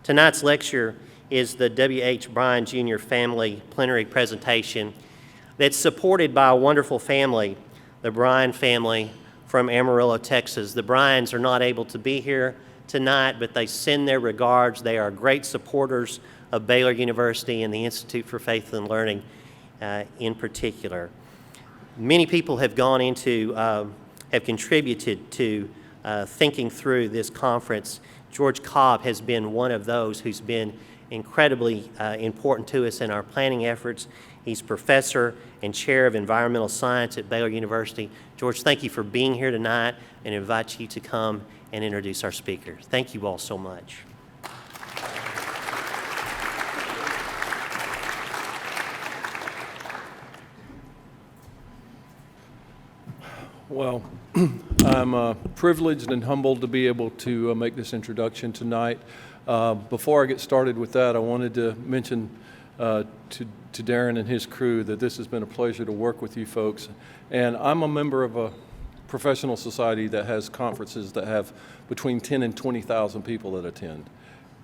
Tonight's lecture is the W.H. Bryan Jr. Family Plenary Presentation that's supported by a wonderful family, the Bryan family from Amarillo, Texas. The Bryans are not able to be here tonight, but they send their regards. They are great supporters of Baylor University and the Institute for Faith and Learning in particular. Many people have gone into, have contributed to thinking through this conference. George Cobb has been one of those who's been incredibly important to us in our planning efforts. He's professor and chair of environmental science at Baylor University. George, thank you for being here tonight, and invite you to come and introduce our speaker. Thank you all so much. Well, I'm privileged and humbled to be able to make this introduction tonight. Before I get started with that, I wanted to mention to Darren and his crew that this has been a pleasure to work with you folks. And I'm a member of a professional society that has conferences that have between 10 and 20,000 people that attend.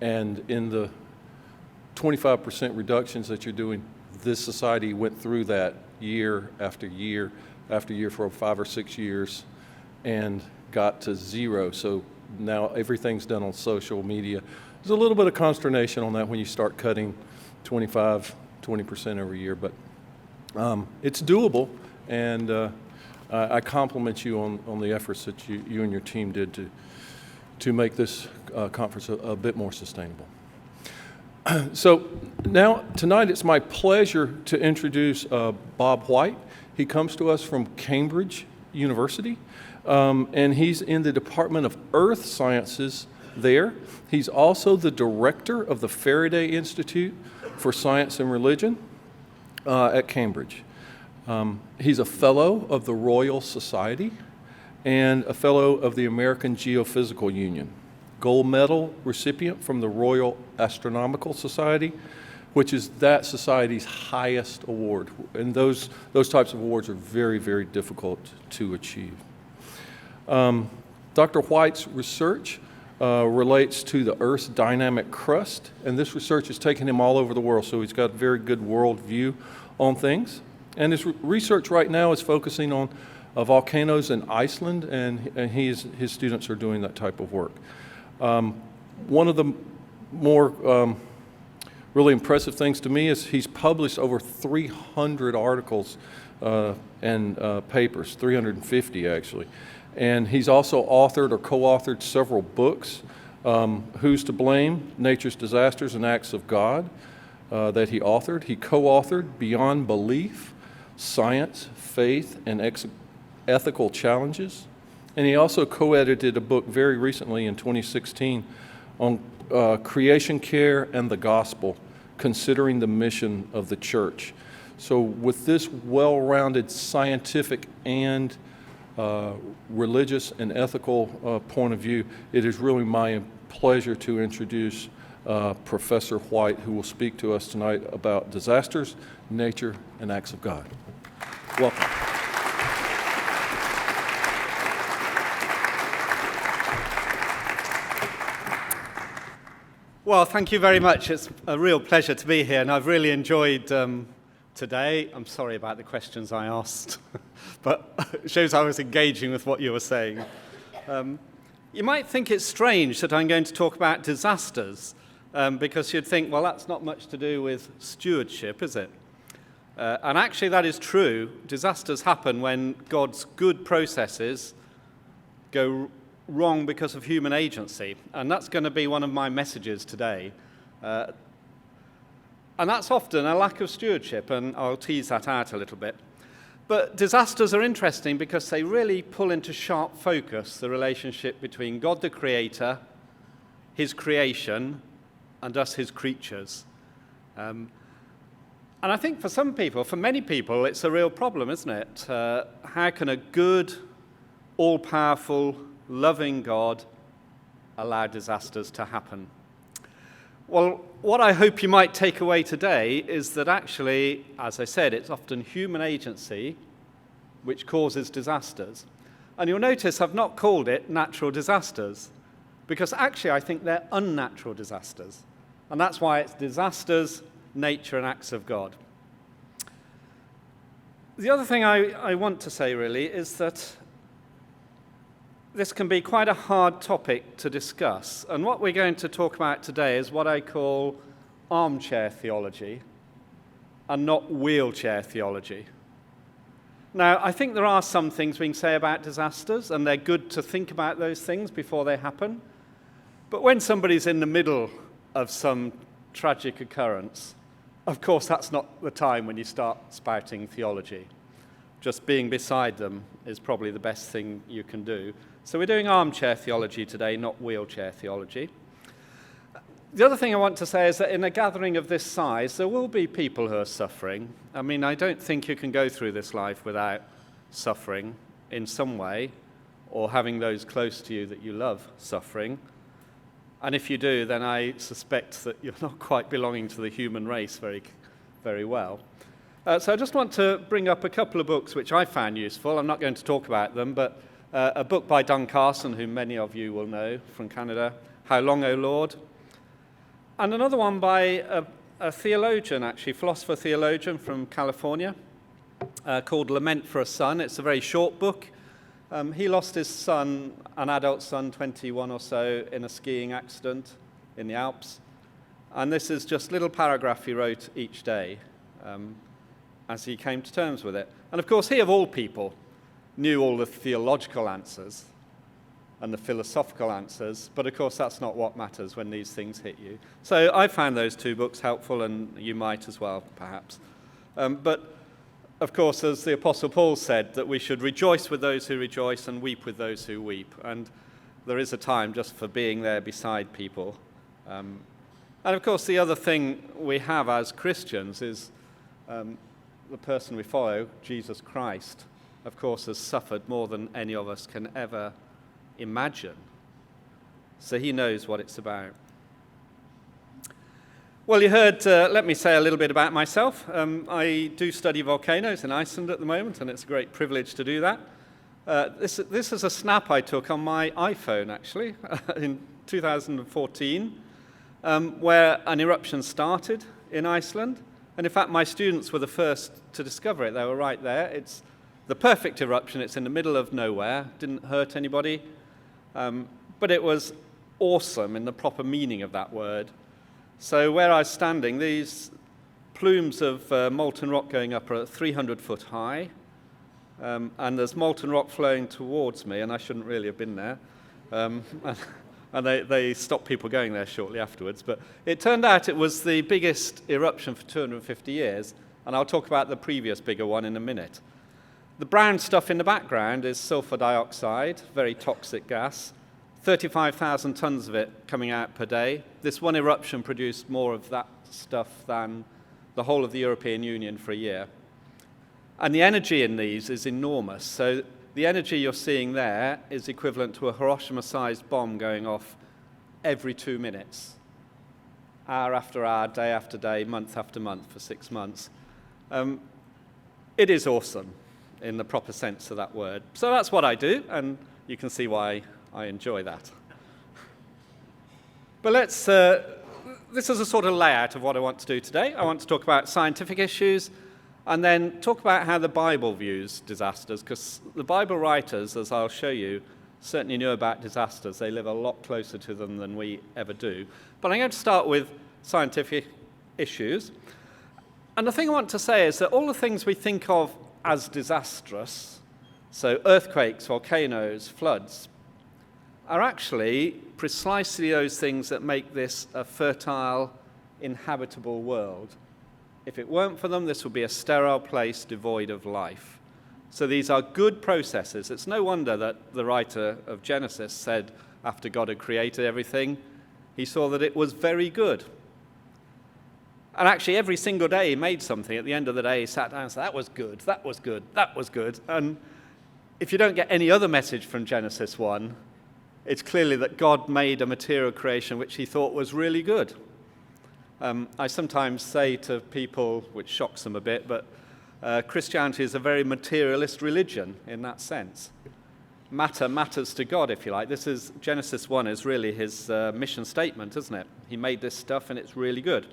And in the 25% reductions that you're doing, this society went through that year after year after year for 5 or 6 years and got to zero. So now everything's done on social media. There's a little bit of consternation on that when you start cutting 20% every year, but it's doable, and I compliment you on the efforts that you and your team did to make this conference a bit more sustainable. So now, tonight, it's my pleasure to introduce Bob White. He comes to us from Cambridge University, and he's in the Department of Earth Sciences there. He's also the director of the Faraday Institute for Science and Religion at Cambridge. He's a fellow of the Royal Society and a fellow of the American Geophysical Union, gold medal recipient from the Royal Astronomical Society, which is that society's highest award. And those types of awards are very, very difficult to achieve. Dr. White's research relates to the Earth's dynamic crust, and this research has taken him all over the world, so he's got a very good world view on things. And his research right now is focusing on volcanoes in Iceland, and his students are doing that type of work. One of the more really impressive things to me is he's published over 300 articles and papers, 350 actually. And he's also authored or co-authored several books, Who's to Blame? Nature's Disasters and Acts of God, that he authored. He co-authored Beyond Belief, Science, Faith, and Ethical Challenges. And he also co-edited a book very recently in 2016 on creation care and the gospel, considering the mission of the church. So with this well-rounded scientific and religious and ethical point of view, it is really my pleasure to introduce Professor White, who will speak to us tonight about disasters, nature, and acts of God. Welcome. Well, thank you very much. It's a real pleasure to be here, and I've really enjoyed today. I'm sorry about the questions I asked, but it shows I was engaging with what you were saying. You might think it's strange that I'm going to talk about disasters, because you'd think, well, that's not much to do with stewardship, is it? And actually that is true. Disasters happen when God's good processes go wrong because of human agency, and that's going to be one of my messages today. And that's often a lack of stewardship, and I'll tease that out a little bit. But disasters are interesting because they really pull into sharp focus the relationship between God the Creator, His creation, and us, His creatures. And I think for some people, for many people, it's a real problem, isn't it? How can a good, all-powerful, loving God allow disasters to happen? Well, what I hope you might take away today is that actually, as I said, it's often human agency which causes disasters. And you'll notice I've not called it natural disasters. because actually I think they're unnatural disasters. And that's why it's disasters, nature, and acts of God. The other thing I want to say really is that this can be quite a hard topic to discuss. And what we're going to talk about today is what I call armchair theology and not wheelchair theology. Now, I think there are some things we can say about disasters, and they're good to think about those things before they happen. But when somebody's in the middle of some tragic occurrence, of course, that's not the time when you start spouting theology. Just being beside them is probably the best thing you can do. So we're doing armchair theology today, not wheelchair theology. The other thing I want to say is that in a gathering of this size, there will be people who are suffering. I mean, I don't think you can go through this life without suffering in some way, or having those close to you that you love suffering. And if you do, then I suspect that you're not quite belonging to the human race very, very well. So I just want to bring up a couple of books which I found useful. I'm not going to talk about them, but a book by Don Carson, whom many of you will know from Canada, How Long, O Lord? And another one by a theologian, actually, philosopher-theologian from California, called Lament for a Son. It's a very short book. He lost his son, an adult son, 21 or so, in a skiing accident in the Alps. And this is just a little paragraph he wrote each day as he came to terms with it. And of course, he of all people knew all the theological answers and the philosophical answers, but of course that's not what matters when these things hit you. So I found those two books helpful, and you might as well, perhaps. But of course, as the Apostle Paul said, that we should rejoice with those who rejoice and weep with those who weep. And there is a time just for being there beside people. And of course, the other thing we have as Christians is the person we follow, Jesus Christ, of course, has suffered more than any of us can ever imagine. So he knows what it's about. Well, you heard, let me say a little bit about myself. I do study volcanoes in Iceland at the moment, and it's a great privilege to do that. This is a snap I took on my iPhone, actually, in 2014, where an eruption started in Iceland. And in fact, my students were the first to discover it. They were right there. It's the perfect eruption. It's in the middle of nowhere. Didn't hurt anybody. But it was awesome in the proper meaning of that word. So where I was standing, these plumes of molten rock going up are 300 foot high. And there's molten rock flowing towards me, and I shouldn't really have been there. And they stopped people going there shortly afterwards. But it turned out it was the biggest eruption for 250 years, and I'll talk about the previous bigger one in a minute. The brown stuff in the background is sulfur dioxide, very toxic gas, 35,000 tons of it coming out per day. This one eruption produced more of that stuff than the whole of the European Union for a year. And the energy in these is enormous. So the energy you're seeing there is equivalent to a Hiroshima-sized bomb going off every 2 minutes, hour after hour, day after day, month after month for 6 months. It is awesome in the proper sense of that word. So that's what I do, and you can see why I enjoy that. But this is a sort of layout of what I want to do today. I want to talk about scientific issues, and then talk about how the Bible views disasters, because the Bible writers, as I'll show you, certainly knew about disasters. They live a lot closer to them than we ever do. But I'm going to start with scientific issues. And the thing I want to say is that all the things we think of as disastrous, so earthquakes, volcanoes, floods, are actually precisely those things that make this a fertile, inhabitable world. If it weren't for them, this would be a sterile place devoid of life. So these are good processes. It's no wonder that the writer of Genesis said, after God had created everything, he saw that it was very good. And actually, every single day he made something. At the end of the day, he sat down and said, that was good, that was good, that was good. And if you don't get any other message from Genesis 1, it's clearly that God made a material creation which he thought was really good. I sometimes say to people, which shocks them a bit, but Christianity is a very materialist religion in that sense. matter matters to God, if you like. This is Genesis 1 is really his mission statement, isn't it? He made this stuff and it's really good.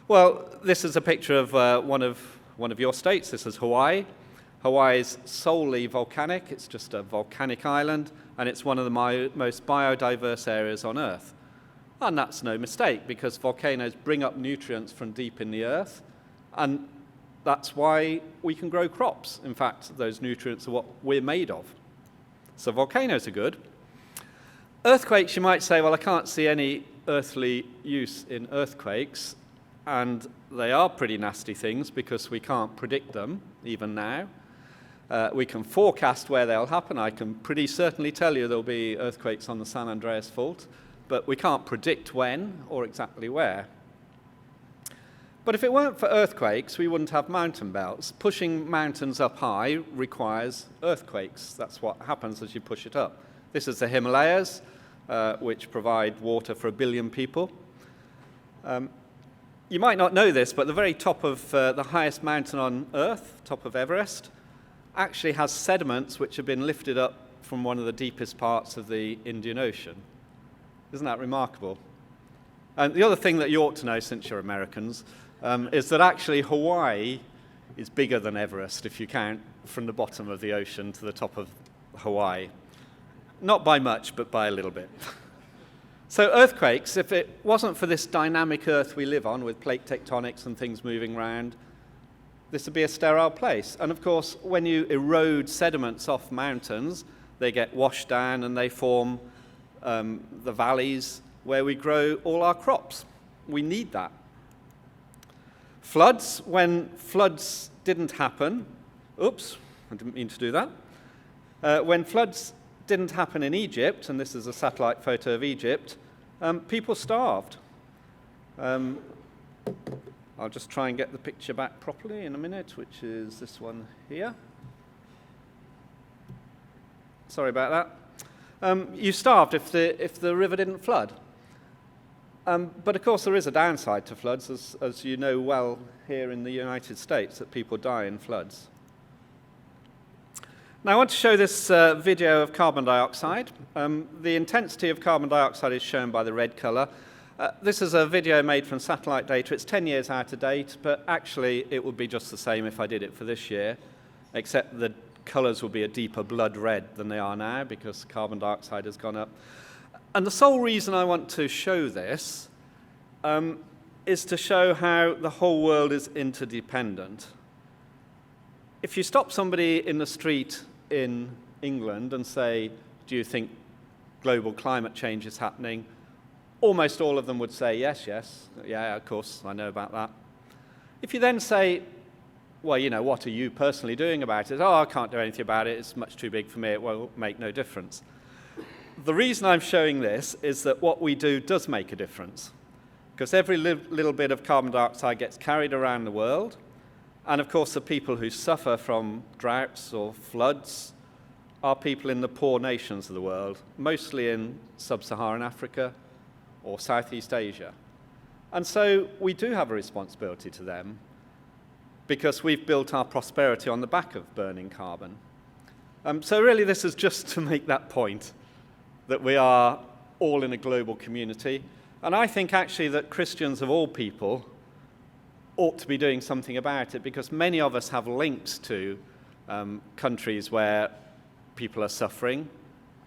Well, this is a picture of one of your states. This is Hawaii. Hawaii is solely volcanic. It's just a volcanic island, and it's one of the most biodiverse areas on Earth. And that's no mistake, because volcanoes bring up nutrients from deep in the earth, and that's why we can grow crops. In fact, those nutrients are what we're made of. So volcanoes are good. Earthquakes, you might say, well, I can't see any earthly use in earthquakes, and they are pretty nasty things because we can't predict them, even now. We can forecast where they'll happen. I can pretty certainly tell you there'll be earthquakes on the San Andreas Fault, but we can't predict when or exactly where. But if it weren't for earthquakes, we wouldn't have mountain belts. Pushing mountains up high requires earthquakes. That's what happens as you push it up. This is the Himalayas, which provide water for 1 billion people. You might not know this, but the very top of the highest mountain on Earth, top of Everest, actually has sediments which have been lifted up from one of the deepest parts of the Indian Ocean. Isn't that remarkable? And the other thing that you ought to know, since you're Americans, is that actually Hawaii is bigger than Everest, if you count from the bottom of the ocean to the top of Hawaii. Not by much, but by a little bit. So earthquakes, if it wasn't for this dynamic Earth we live on with plate tectonics and things moving around, this would be a sterile place. And of course, when you erode sediments off mountains, they get washed down and they form the valleys where we grow all our crops. We need that. Floods, when floods didn't happen, oops, I didn't mean to do that. When floods didn't happen in Egypt, and this is a satellite photo of Egypt, people starved. I'll just try and get the picture back properly in a minute, which is this one here. Sorry about that. You starved if the river didn't flood. But of course there is a downside to floods, as you know well here in the United States, that people die in floods. Now I want to show this video of carbon dioxide. The intensity of carbon dioxide is shown by the red color. This is a video made from satellite data. It's 10 years out of date, but actually it would be just the same if I did it for this year, except the colors will be a deeper blood red than they are now because carbon dioxide has gone up. And the sole reason I want to show this is to show how the whole world is interdependent. If you stop somebody in the street in England and say, do you think global climate change is happening? Almost all of them would say, yes, yeah, of course, I know about that. If you then say, well, you know, what are you personally doing about it? Oh, I can't do anything about it. It's much too big for me. It won't make no difference. The reason I'm showing this is that what we do does make a difference, because every little bit of carbon dioxide gets carried around the world. And of course, the people who suffer from droughts or floods are people in the poor nations of the world, mostly in sub-Saharan Africa or Southeast Asia. And so we do have a responsibility to them because we've built our prosperity on the back of burning carbon. So really this is just to make that point, that we are all in a global community. And I think actually that Christians of all people ought to be doing something about it, because many of us have links to countries where people are suffering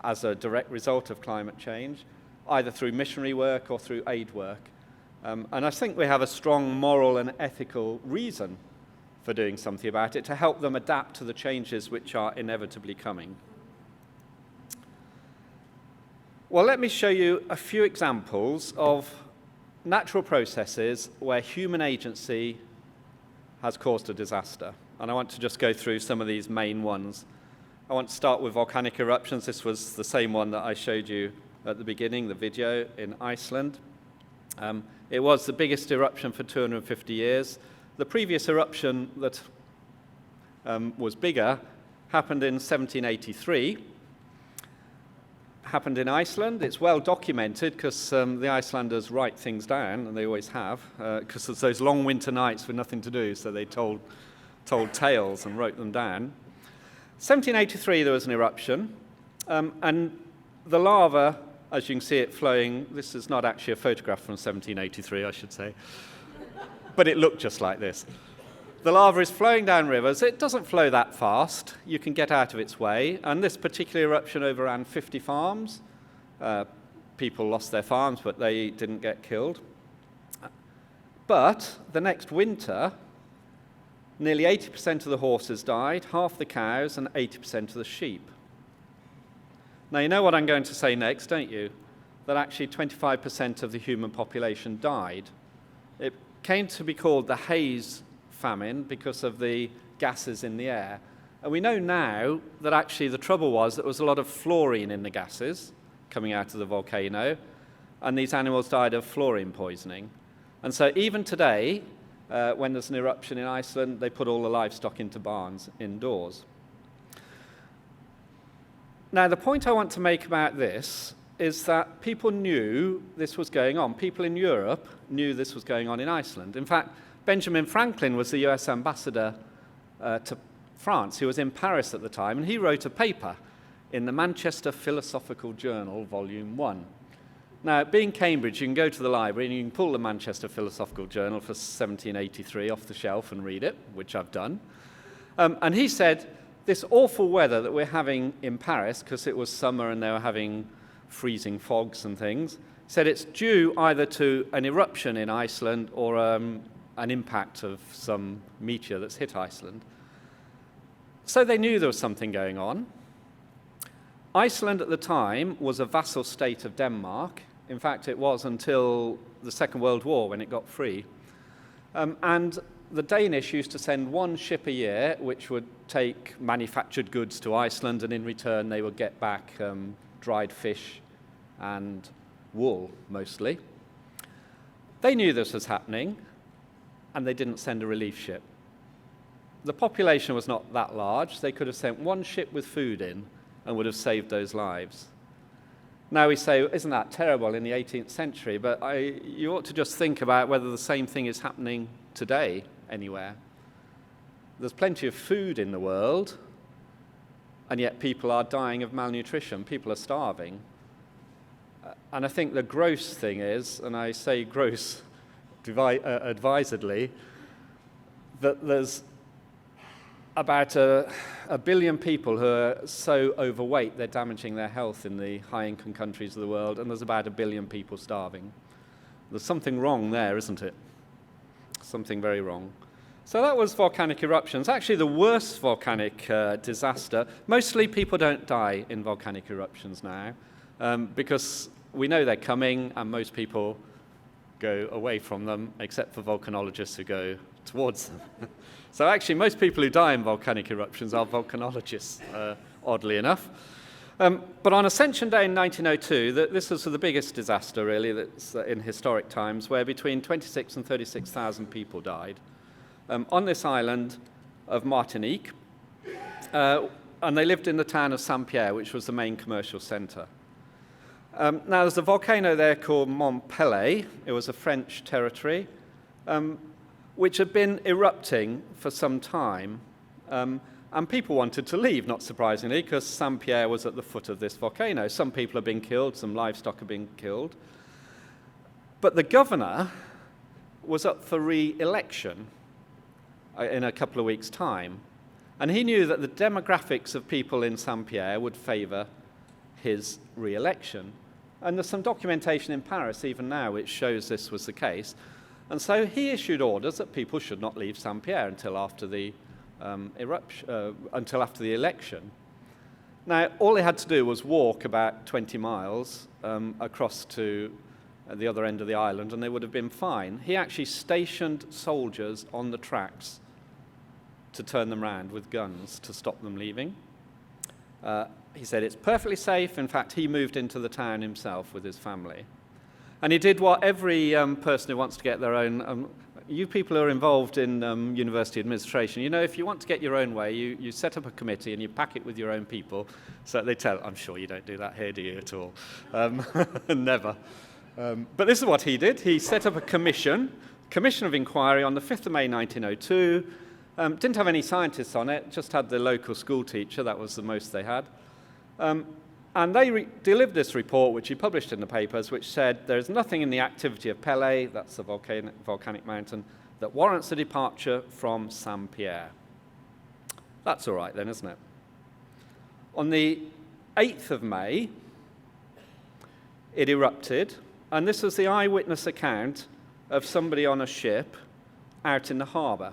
as a direct result of climate change, either through missionary work or through aid work. And I think we have a strong moral and ethical reason for doing something about it, to help them adapt to the changes which are inevitably coming. Well, let me show you a few examples of natural processes where human agency has caused a disaster. And I want to just go through some of these main ones. I want to start with volcanic eruptions. This was the same one that I showed you at the beginning, the video in Iceland. It was the biggest eruption for 250 years. The previous eruption that was bigger happened in 1783. Happened in Iceland. It's well documented because the Icelanders write things down, and they always have, because there's those long winter nights with nothing to do, so they told tales and wrote them down. 1783 there was an eruption. And the lava, as you can see it flowing, this is not actually a photograph from 1783, I should say, but it looked just like this. The lava is flowing down rivers. It doesn't flow that fast. You can get out of its way. And this particular eruption overran 50 farms. People lost their farms, but they didn't get killed. But the next winter, nearly 80% of the horses died, half the cows, and 80% of the sheep. Now, you know what I'm going to say next, don't you? That actually 25% of the human population died. It came to be called the haze famine because of the gases in the air. And we know now that actually the trouble was there was a lot of fluorine in the gases coming out of the volcano, and these animals died of fluorine poisoning. And so even today, when there's an eruption in Iceland, they put all the livestock into barns indoors. Now, the point I want to make about this is that people knew this was going on. People in Europe knew this was going on in Iceland. In fact, Benjamin Franklin was the US ambassador to France. He was in Paris at the time, and he wrote a paper in the Manchester Philosophical Journal, Volume 1. Now, being Cambridge, you can go to the library and you can pull the Manchester Philosophical Journal for 1783 off the shelf and read it, which I've done. And he said, this awful weather that we're having in Paris, because it was summer and they were having freezing fogs and things, said it's due either to an eruption in Iceland or an impact of some meteor that's hit Iceland. So they knew there was something going on. Iceland at the time was a vassal state of Denmark. In fact, it was until the Second World War when it got free. And the Danish used to send one ship a year, which would take manufactured goods to Iceland, and in return they would get back dried fish and wool, mostly. They knew this was happening, and they didn't send a relief ship. The population was not that large. They could have sent one ship with food in and would have saved those lives. Now we say, isn't that terrible in the 18th century? But you ought to just think about whether the same thing is happening today anywhere. There's plenty of food in the world, and yet people are dying of malnutrition. People are starving. And I think the gross thing is, and I say gross advisedly, that there's about a billion people who are so overweight they're damaging their health in the high-income countries of the world, and there's about 1 billion people starving. There's something wrong there, isn't it? Something very wrong. So that was volcanic eruptions. Actually, the worst volcanic disaster, mostly people don't die in volcanic eruptions now, because we know they're coming, and most people go away from them, except for volcanologists who go towards them. So actually, most people who die in volcanic eruptions are volcanologists, oddly enough. But on Ascension Day in 1902, this was the biggest disaster, really, that's in historic times, where between 26,000 and 36,000 people died on this island of Martinique. And they lived in the town of Saint-Pierre, which was the main commercial centre. Now, there's a volcano there called Mont Pelée. It was a French territory, which had been erupting for some time. And people wanted to leave, not surprisingly, because Saint-Pierre was at the foot of this volcano. Some people have been killed, some livestock have been killed. But the governor was up for re-election in a couple of weeks' time. And he knew that the demographics of people in Saint-Pierre would favour his re-election. And there's some documentation in Paris even now which shows this was the case. And so he issued orders that people should not leave Saint-Pierre until after the election. Now, all they had to do was walk about 20 miles across to the other end of the island, and they would have been fine. He actually stationed soldiers on the tracks to turn them round with guns to stop them leaving. He said it's perfectly safe. In fact, he moved into the town himself with his family. And he did what every person who wants to get their own... you people who are involved in university administration, you know, if you want to get your own way, you set up a committee and you pack it with your own people. So they tell... I'm sure you don't do that here, do you, at all? Never. But this is what he did. He set up a commission of inquiry on the 5th of May 1902. Didn't have any scientists on it, just had the local school teacher. That was the most they had. And they delivered this report, which he published in the papers, which said there's nothing in the activity of Pele, that's the volcanic mountain, that warrants a departure from Saint-Pierre. That's all right then, isn't it? On the 8th of May, it erupted, and this was the eyewitness account of somebody on a ship out in the harbour.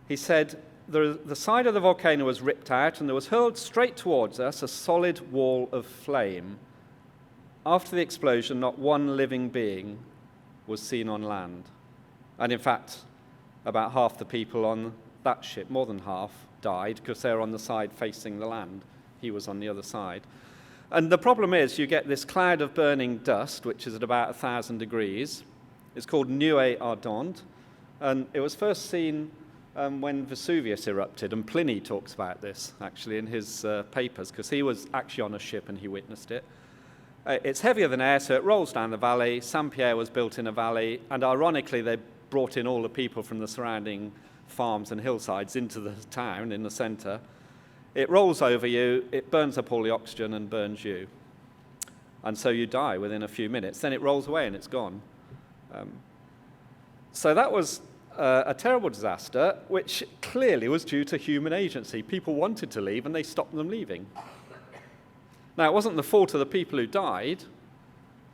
He said, the side of the volcano was ripped out, and there was hurled straight towards us a solid wall of flame. After the explosion, not one living being was seen on land. And in fact, about half the people on that ship, more than half, died because they were on the side facing the land. He was on the other side. And the problem is you get this cloud of burning dust, which is at about 1,000 degrees. It's called Nuée Ardente, and it was first seen when Vesuvius erupted, and Pliny talks about this, actually, in his papers, because he was actually on a ship and he witnessed it. It's heavier than air, so it rolls down the valley. Saint-Pierre was built in a valley, and ironically, they brought in all the people from the surrounding farms and hillsides into the town in the center. It rolls over you, it burns up all the oxygen and burns you. And so you die within a few minutes. Then it rolls away and it's gone. So that was a terrible disaster, which clearly was due to human agency. People wanted to leave and they stopped them leaving. Now, it wasn't the fault of the people who died,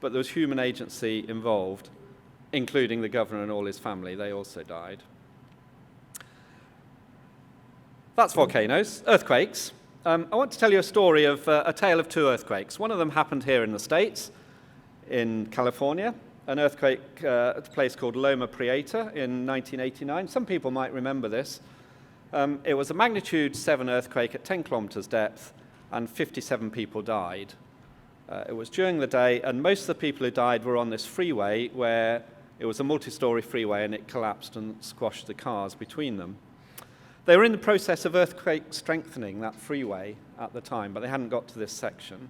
but there was human agency involved, including the governor and all his family. They also died. That's volcanoes. Earthquakes. I want to tell you a story of a tale of two earthquakes. One of them happened here in the States, in California, an earthquake at a place called Loma Prieta in 1989. Some people might remember this. It was a magnitude 7 earthquake at 10 kilometers depth, and 57 people died. It was during the day, and most of the people who died were on this freeway where it was a multi-story freeway and it collapsed and squashed the cars between them. They were in the process of earthquake strengthening that freeway at the time, but they hadn't got to this section.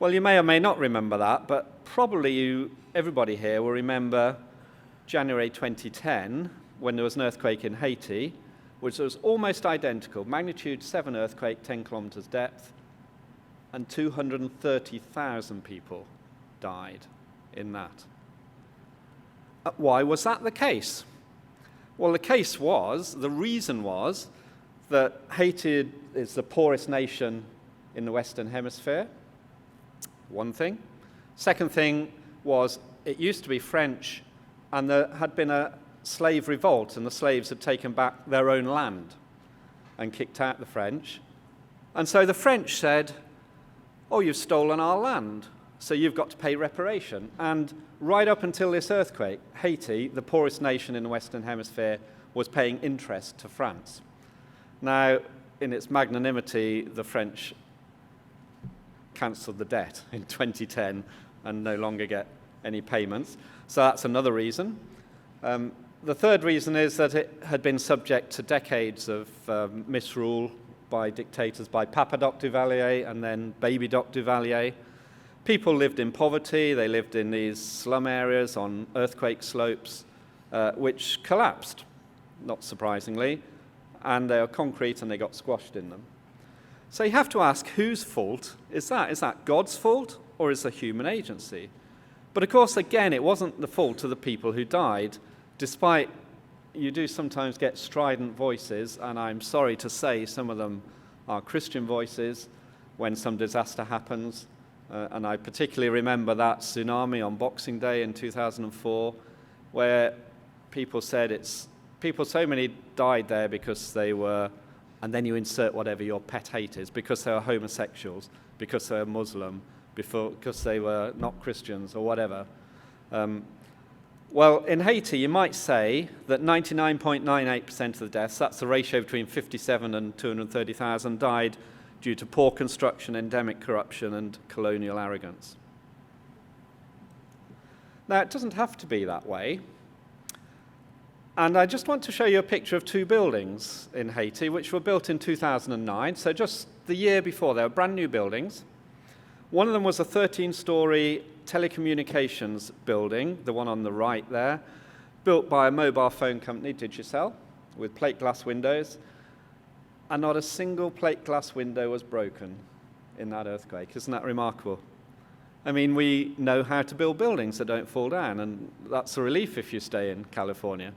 Well, you may or may not remember that, but probably everybody here will remember January 2010, when there was an earthquake in Haiti, which was almost identical, magnitude 7 earthquake, 10 kilometers depth, and 230,000 people died in that. Why was that the case? Well, the reason was that Haiti is the poorest nation in the Western Hemisphere, one thing. Second thing was it used to be French, and there had been a slave revolt, and the slaves had taken back their own land and kicked out the French. And so the French said, oh, you've stolen our land, so you've got to pay reparation. And right up until this earthquake, Haiti, the poorest nation in the Western Hemisphere, was paying interest to France. Now, in its magnanimity, the French cancelled the debt in 2010 and no longer get any payments. So that's another reason. The third reason is that it had been subject to decades of misrule by dictators, by Papa Doc Duvalier and then Baby Doc Duvalier. People lived in poverty. They lived in these slum areas on earthquake slopes, which collapsed, not surprisingly, and they are concrete and they got squashed in them. So you have to ask, whose fault is that? Is that God's fault, or is it human agency? But of course, again, it wasn't the fault of the people who died, despite you do sometimes get strident voices, and I'm sorry to say some of them are Christian voices when some disaster happens. And I particularly remember that tsunami on Boxing Day in 2004, where people said so many died there because they were, and then you insert whatever your pet hate is, because they were homosexuals, because they were Muslim, because they were not Christians or whatever. Well, in Haiti, you might say that 99.98% of the deaths, that's the ratio between 57 and 230,000, died due to poor construction, endemic corruption, and colonial arrogance. Now, it doesn't have to be that way. And I just want to show you a picture of two buildings in Haiti, which were built in 2009, so just the year before. They were brand new buildings. One of them was a 13-story telecommunications building, the one on the right there, built by a mobile phone company, Digicel, with plate glass windows. And not a single plate glass window was broken. in that earthquake. Isn't that remarkable? I mean, we know how to build buildings that don't fall down, and that's a relief if you stay in California.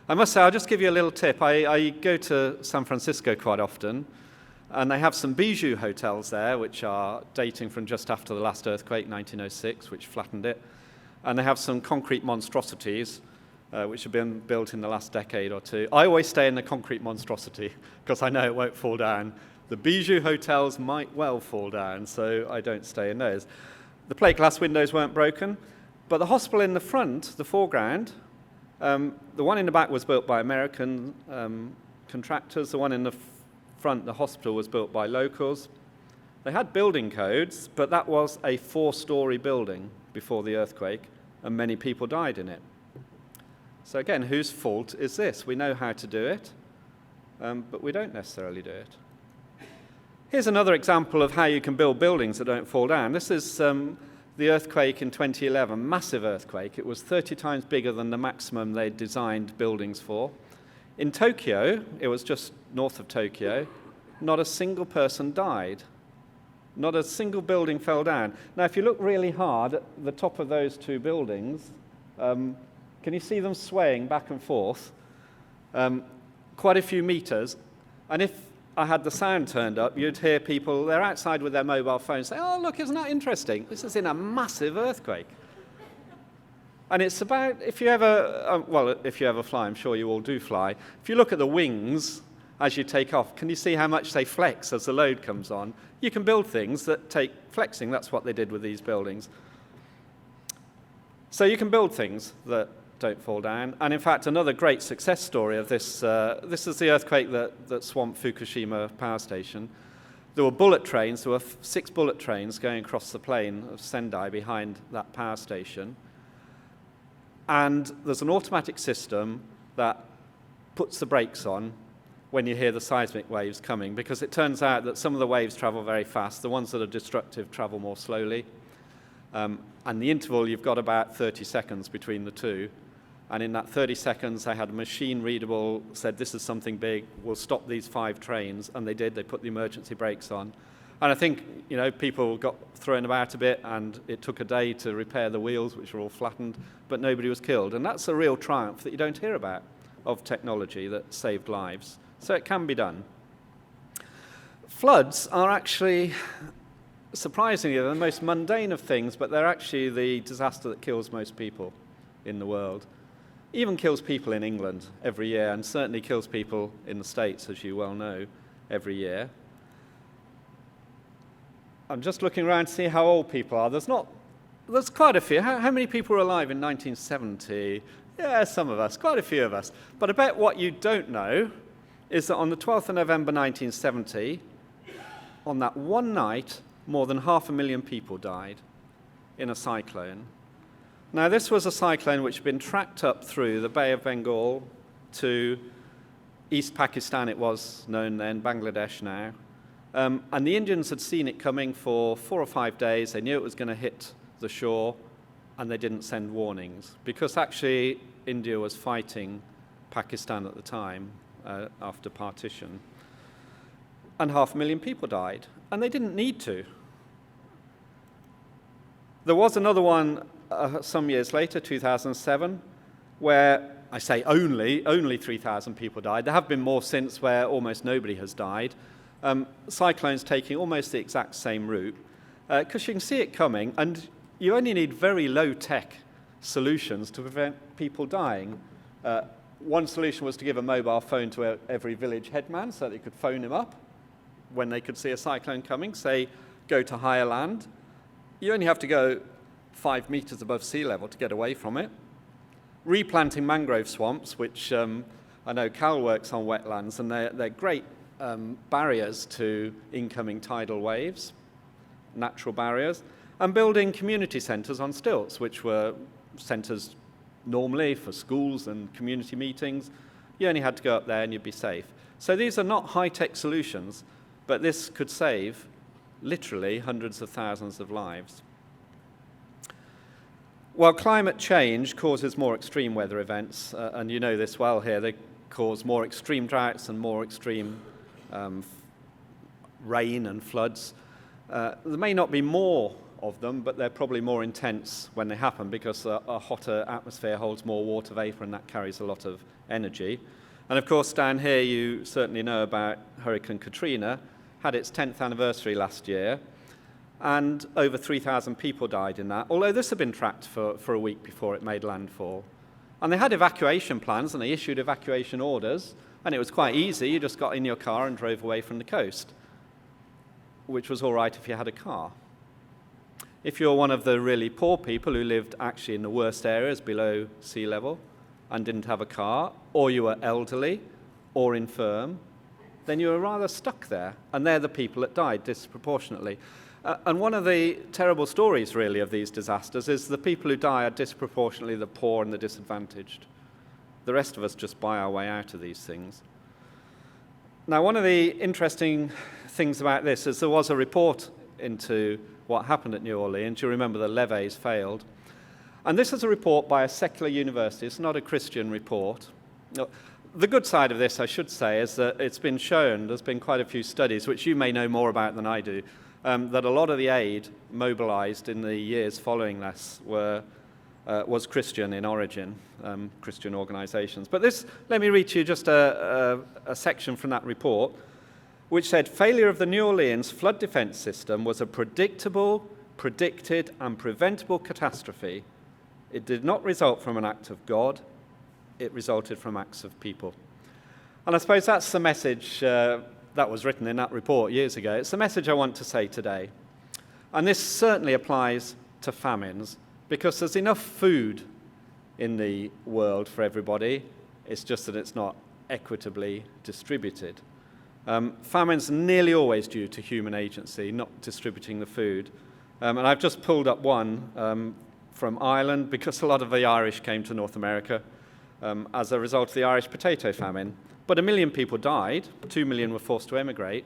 I must say, I'll just give you a little tip. I go to San Francisco quite often, and they have some bijou hotels there, which are dating from just after the last earthquake, 1906, which flattened it. And they have some concrete monstrosities, which have been built in the last decade or two. I always stay in the concrete monstrosity, because I know it won't fall down. The bijou hotels might well fall down, so I don't stay in those. The plate glass windows weren't broken, but the hospital in the front, the foreground, the one in the back was built by American contractors. The one in the front, the hospital, was built by locals. They had building codes, but that was a 4-story building before the earthquake, and many people died in it. So again, whose fault is this? We know how to do it, but we don't necessarily do it. Here's another example of how you can build buildings that don't fall down. This is the earthquake in 2011, massive earthquake. It was 30 times bigger than the maximum they'd designed buildings for. In Tokyo, it was just north of Tokyo, not a single person died. Not a single building fell down. Now, if you look really hard at the top of those two buildings, can you see them swaying back and forth? Quite a few meters. And if I had the sound turned up, you'd hear people, they're outside with their mobile phones, say, "Oh, look, isn't that interesting? This is in a massive earthquake." And it's about, if you ever fly, I'm sure you all do fly, if you look at the wings as you take off, can you see how much they flex as the load comes on? You can build things that take flexing. That's what they did with these buildings. So you can build things that don't fall down. And in fact, another great success story of this, this is the earthquake that swamped Fukushima power station. There were bullet trains, there were 6 bullet trains going across the plain of Sendai behind that power station. And there's an automatic system that puts the brakes on when you hear the seismic waves coming, because it turns out that some of the waves travel very fast. The ones that are destructive travel more slowly. And the interval, you've got about 30 seconds between the two. And in that 30 seconds, they had a machine readable, said, "This is something big, we'll stop these 5 trains." And they did, they put the emergency brakes on. And I think, people got thrown about a bit, and it took a day to repair the wheels, which were all flattened, but nobody was killed. And that's a real triumph that you don't hear about of technology that saved lives. So it can be done. Floods are actually, surprisingly, the most mundane of things, but they're actually the disaster that kills most people in the world. Even kills people in England every year, and certainly kills people in the States, as you well know, every year. I'm just looking around to see how old people are. There's quite a few. How many people were alive in 1970? Yeah, some of us, quite a few of us. But I bet what you don't know is that on the 12th of November 1970, on that one night, more than 500,000 people died in a cyclone. Now, this was a cyclone which had been tracked up through the Bay of Bengal to East Pakistan, it was known then, Bangladesh now. And the Indians had seen it coming for 4 or 5 days. They knew it was going to hit the shore, and they didn't send warnings, because actually India was fighting Pakistan at the time after partition. And 500,000 people died, and they didn't need to. There was another one some years later, 2007, where I say only 3,000 people died. There have been more since where almost nobody has died. Cyclones taking almost the exact same route, because you can see it coming, and you only need very low-tech solutions to prevent people dying. One solution was to give a mobile phone to every village headman so they could phone him up when they could see a cyclone coming, say, go to higher land. You only have to go 5 meters above sea level to get away from it. Replanting mangrove swamps, which I know Cal works on wetlands, and they're great barriers to incoming tidal waves, natural barriers, and building community centres on stilts, which were centres normally for schools and community meetings. You only had to go up there and you'd be safe. So these are not high-tech solutions, but this could save literally hundreds of thousands of lives. While climate change causes more extreme weather events, and you know this well here, they cause more extreme droughts and more extreme rain and floods. There may not be more of them, but they're probably more intense when they happen because a hotter atmosphere holds more water vapor and that carries a lot of energy. And of course, down here, you certainly know about Hurricane Katrina, had its 10th anniversary last year, and over 3,000 people died in that, although this had been tracked for a week before it made landfall. And they had evacuation plans, and they issued evacuation orders, and it was quite easy. You just got in your car and drove away from the coast, which was all right if you had a car. If you're one of the really poor people who lived actually in the worst areas below sea level and didn't have a car, or you were elderly or infirm, then you were rather stuck there. And they're the people that died disproportionately. And one of the terrible stories, really, of these disasters is the people who die are disproportionately the poor and the disadvantaged. The rest of us just buy our way out of these things. Now, one of the interesting things about this is there was a report into what happened at New Orleans. You remember the levees failed. And this is a report by a secular university. It's not a Christian report. No, the good side of this, I should say, is that it's been shown, there's been quite a few studies, which you may know more about than I do, that a lot of the aid mobilized in the years following this was Christian in origin, Christian organizations. But this, let me read to you just a section from that report, which said, failure of the New Orleans flood defense system was a predictable, predicted, and preventable catastrophe. It did not result from an act of God. It resulted from acts of people. And I suppose that's the message that was written in that report years ago. It's the message I want to say today. And this certainly applies to famines, because there's enough food in the world for everybody. It's just that it's not equitably distributed. Famines are nearly always due to human agency, not distributing the food. And I've just pulled up one from Ireland, because a lot of the Irish came to North America as a result of the Irish potato famine. But 1 million people died, 2 million were forced to emigrate.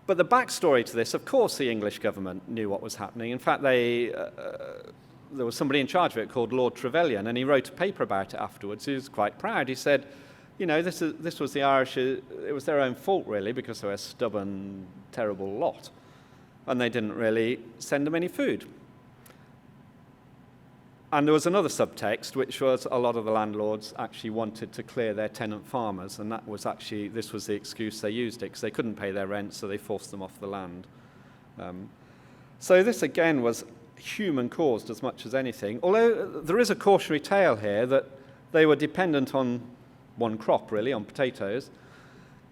But the backstory to this, of course, the English government knew what was happening. In fact, there was somebody in charge of it called Lord Trevelyan, and he wrote a paper about it afterwards. He was quite proud. He said, you know, this was the Irish, it was their own fault, really, because they were a stubborn, terrible lot. And they didn't really send them any food. And there was another subtext, which was a lot of the landlords actually wanted to clear their tenant farmers, and this was the excuse they used it, because they couldn't pay their rent, so they forced them off the land. So this, again, was human-caused as much as anything, although there is a cautionary tale here that they were dependent on one crop, really, on potatoes.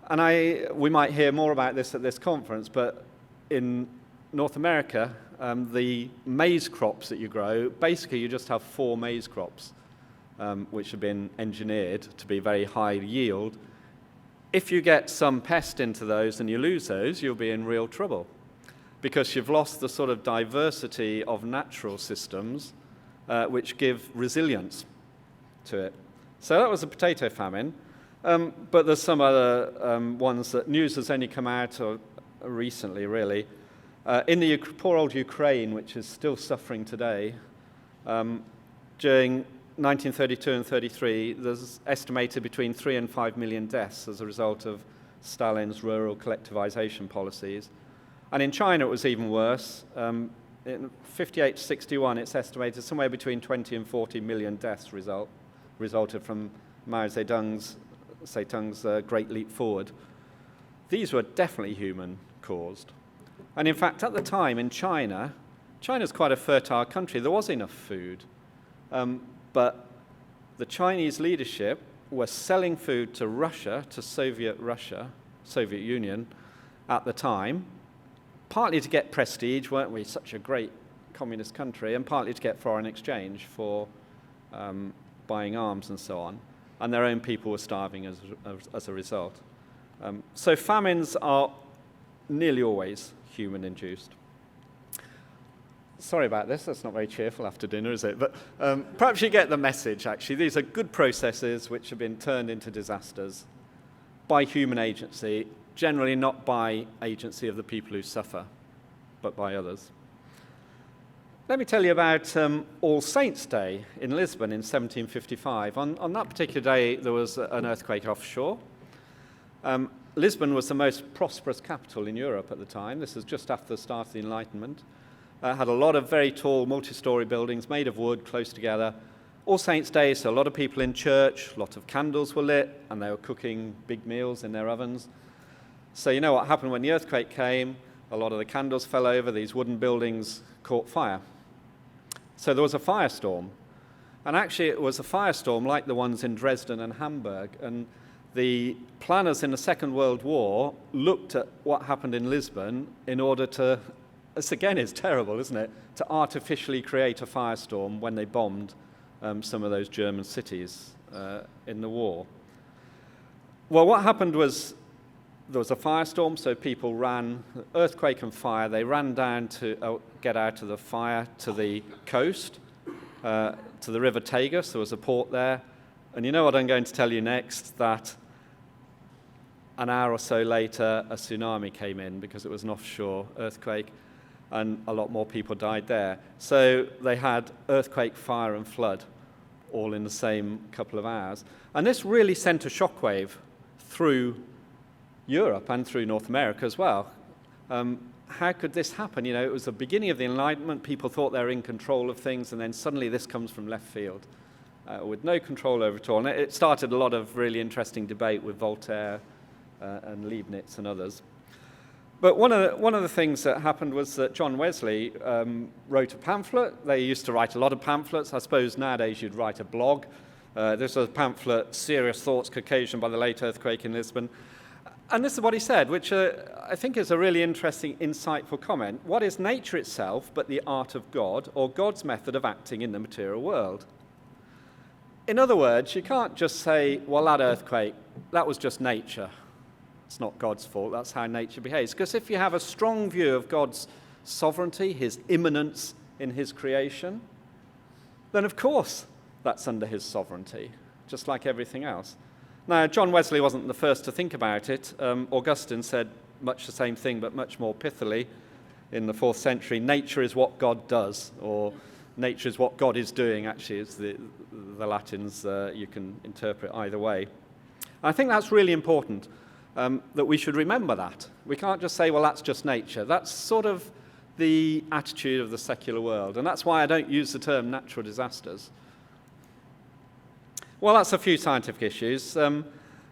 And we might hear more about this at this conference, but in North America, the maize crops that you grow, basically you just have 4 maize crops, which have been engineered to be very high yield. If you get some pest into those and you lose those, you'll be in real trouble, because you've lost the sort of diversity of natural systems which give resilience to it. So that was a potato famine, but there's some other ones that news has only come out recently, really. In the poor old Ukraine, which is still suffering today, during 1932 and 33, there's estimated between 3 and 5 million deaths as a result of Stalin's rural collectivization policies. And in China, it was even worse. In 58 to 61, it's estimated somewhere between 20 and 40 million deaths resulted from Mao Zedong's Great Leap Forward. These were definitely human-caused. And in fact, at the time in China's quite a fertile country. There was enough food. But the Chinese leadership were selling food to Russia, to Soviet Union, at the time, partly to get prestige, weren't we, such a great communist country, and partly to get foreign exchange for buying arms and so on. And their own people were starving as a result. So famines are nearly always human-induced. Sorry about this, that's not very cheerful after dinner, is it? But perhaps you get the message, actually. These are good processes which have been turned into disasters by human agency, generally not by agency of the people who suffer, but by others. Let me tell you about All Saints' Day in Lisbon in 1755. On that particular day, there was an earthquake offshore. Lisbon was the most prosperous capital in Europe at the time. This was just after the start of the Enlightenment. Had a lot of very tall multi-storey buildings made of wood close together. All Saints' Day, so a lot of people in church, a lot of candles were lit, and they were cooking big meals in their ovens. So you know what happened when the earthquake came? A lot of the candles fell over, these wooden buildings caught fire. So there was a firestorm. And actually it was a firestorm like the ones in Dresden and Hamburg. And the planners in the Second World War looked at what happened in Lisbon in order to, this again is terrible, isn't it, to artificially create a firestorm when they bombed some of those German cities in the war. Well, what happened was there was a firestorm, so people ran, earthquake and fire, they ran down to get out of the fire to the coast, to the River Tagus. There was a port there. And you know what I'm going to tell you next, that an hour or so later, a tsunami came in because it was an offshore earthquake, and a lot more people died there. So they had earthquake, fire, and flood all in the same couple of hours. And this really sent a shockwave through Europe and through North America as well. How could this happen? You know, it was the beginning of the Enlightenment. People thought they were in control of things, and then suddenly this comes from left field with no control over it all. And it started a lot of really interesting debate with Voltaire and Leibniz and others. But one of the things that happened was that John Wesley wrote a pamphlet. They used to write a lot of pamphlets. I suppose nowadays you'd write a blog. This was a pamphlet, Serious Thoughts Occasioned by the Late Earthquake in Lisbon. And this is what he said, which I think is a really interesting, insightful comment. What is nature itself but the art of God, or God's method of acting in the material world? In other words, you can't just say, well, that earthquake, that was just nature. It's not God's fault, that's how nature behaves. Because if you have a strong view of God's sovereignty, his immanence in his creation, then of course that's under his sovereignty, just like everything else. Now, John Wesley wasn't the first to think about it. Augustine said much the same thing, but much more pithily in the 4th century. Nature is what God does, or nature is what God is doing, actually, is the Latins. You can interpret either way. I think that's really important, that we should remember that. We can't just say, well, that's just nature. That's sort of the attitude of the secular world, and that's why I don't use the term natural disasters. Well, that's a few scientific issues.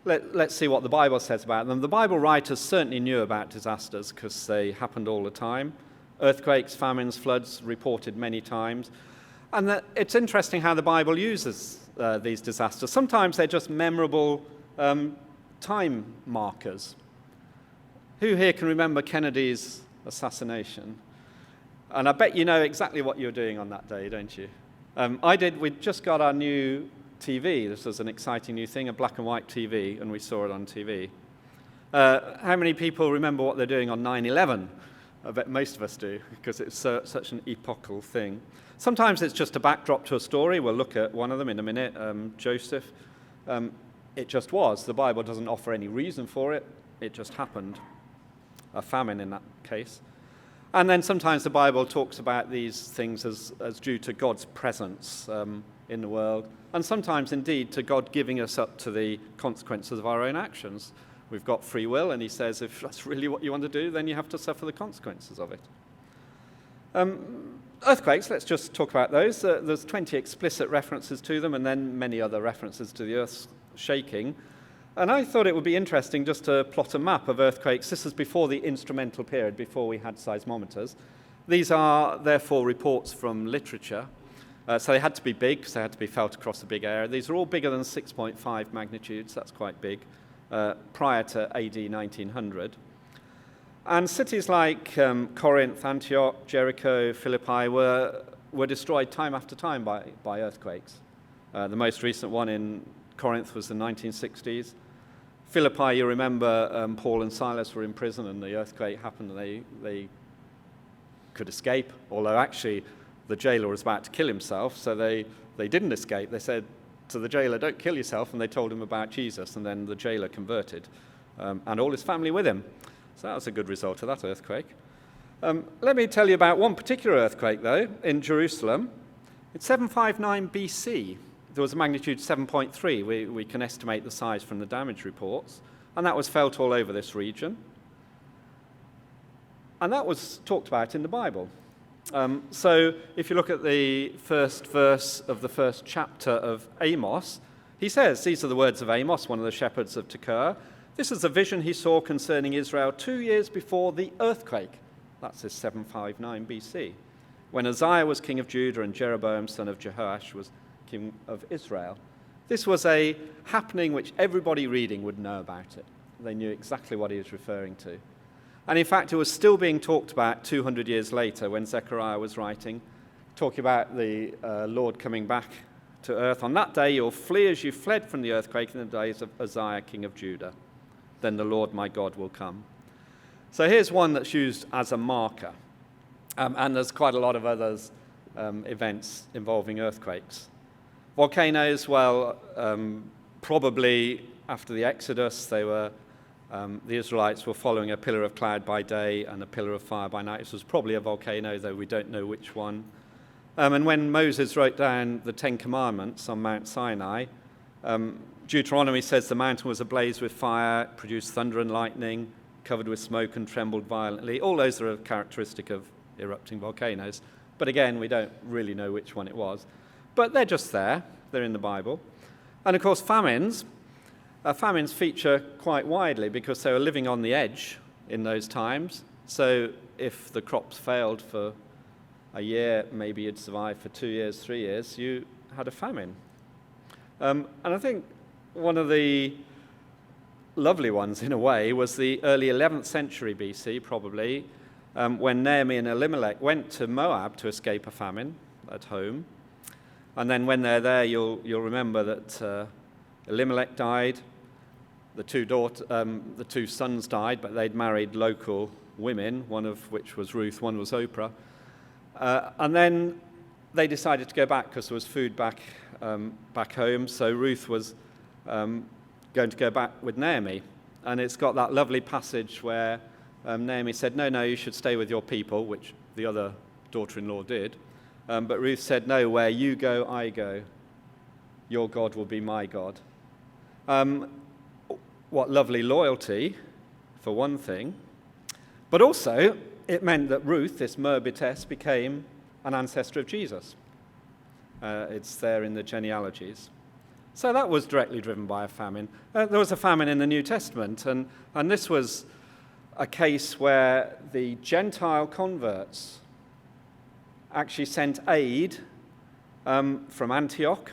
Let's see what the Bible says about them. The Bible writers certainly knew about disasters because they happened all the time. Earthquakes, famines, floods reported many times. And it's interesting how the Bible uses these disasters. Sometimes they're just memorable time markers. Who here can remember Kennedy's assassination? And I bet you know exactly what you were doing on that day, don't you? I did. We just got our new TV. This was an exciting new thing, a black and white TV, and we saw it on TV. How many people remember what they're doing on 9/11? I bet most of us do, because it's such an epochal thing. Sometimes it's just a backdrop to a story. We'll look at one of them in a minute, Joseph. It just was. The Bible doesn't offer any reason for it. It just happened. A famine in that case. And then sometimes the Bible talks about these things as due to God's presence in the world, and sometimes indeed to God giving us up to the consequences of our own actions. We've got free will, and he says if that's really what you want to do, then you have to suffer the consequences of it. Earthquakes, let's just talk about those. There's 20 explicit references to them, and then many other references to the earth's shaking. And I thought it would be interesting just to plot a map of earthquakes. This is before the instrumental period, before we had seismometers. These are, therefore, reports from literature. So they had to be big, because they had to be felt across a big area. These are all bigger than 6.5 magnitudes. That's quite big, prior to AD 1900. And cities like Corinth, Antioch, Jericho, Philippi were destroyed time after time by earthquakes. The most recent one in Corinth was the 1960s. Philippi, you remember, Paul and Silas were in prison and the earthquake happened and they could escape, although actually the jailer was about to kill himself, so they didn't escape. They said to the jailer, don't kill yourself, and they told him about Jesus, and then the jailer converted, and all his family with him. So that was a good result of that earthquake. Let me tell you about one particular earthquake, though, in Jerusalem. In 759 BC, there was a magnitude 7.3. We can estimate the size from the damage reports. and that was felt all over this region. And that was talked about in the Bible. So if you look at the first verse of the first chapter of Amos, he says, these are the words of Amos, one of the shepherds of Tekoa. This is a vision he saw concerning Israel 2 years before the earthquake. That's in 759 BC, when Uzziah was king of Judah and Jeroboam, son of Jehoash, was king of Israel. This was a happening which everybody reading would know about it. They knew exactly what he was referring to. And in fact, it was still being talked about 200 years later when Zechariah was writing, talking about the Lord coming back to earth. On that day, you'll flee as you fled from the earthquake in the days of Uzziah, king of Judah. Then the Lord my God will come. So here's one that's used as a marker. And there's quite a lot of others events involving earthquakes. Volcanoes, well, probably after the Exodus, the Israelites were following a pillar of cloud by day and a pillar of fire by night. This was probably a volcano, though we don't know which one. And when Moses wrote down the Ten Commandments on Mount Sinai, Deuteronomy says the mountain was ablaze with fire, produced thunder and lightning, covered with smoke and trembled violently. All those are characteristic of erupting volcanoes. But again, we don't really know which one it was. But they're just there. They're in the Bible. And of course, famines feature quite widely because they were living on the edge in those times. So if the crops failed for a year, maybe you'd survive for 2 years, 3 years, you had a famine. And I think one of the lovely ones, in a way, was the early 11th century BC, probably, when Naomi and Elimelech went to Moab to escape a famine at home. And then when they're there, you'll remember that Elimelech died, the two sons died, but they'd married local women, one of which was Ruth, one was Oprah. And then they decided to go back because there was food back home. So Ruth was going to go back with Naomi. And it's got that lovely passage where Naomi said, no, you should stay with your people, which the other daughter-in-law did. But Ruth said, no, where you go, I go. Your God will be my God. What lovely loyalty, for one thing. But also, it meant that Ruth, this Moabitess, became an ancestor of Jesus. It's there in the genealogies. So that was directly driven by a famine. There was a famine in the New Testament, and this was a case where the Gentile converts actually sent aid from Antioch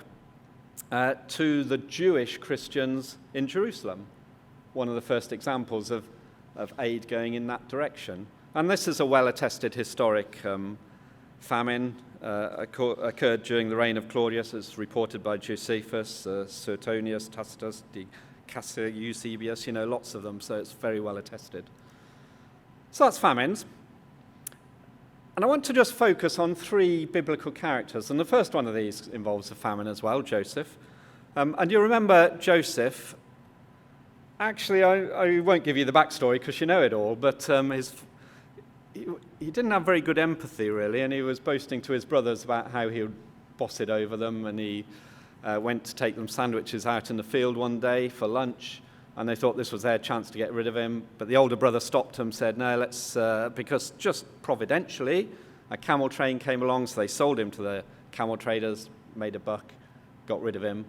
to the Jewish Christians in Jerusalem. One of the first examples of aid going in that direction. And this is a well-attested historic famine. Occurred during the reign of Claudius, as reported by Josephus, Suetonius, Tacitus, Cassius, Eusebius, lots of them, so it's very well attested. So that's famines. And I want to just focus on 3 biblical characters. And the first one of these involves a famine as well, Joseph. And you remember Joseph. Actually, I won't give you the backstory because you know it all, but he didn't have very good empathy, really, and he was boasting to his brothers about how he would boss it over them, and he went to take them sandwiches out in the field one day for lunch, and they thought this was their chance to get rid of him. But the older brother stopped him, said, no, let's, because just providentially, a camel train came along, so they sold him to the camel traders, made a buck, got rid of him,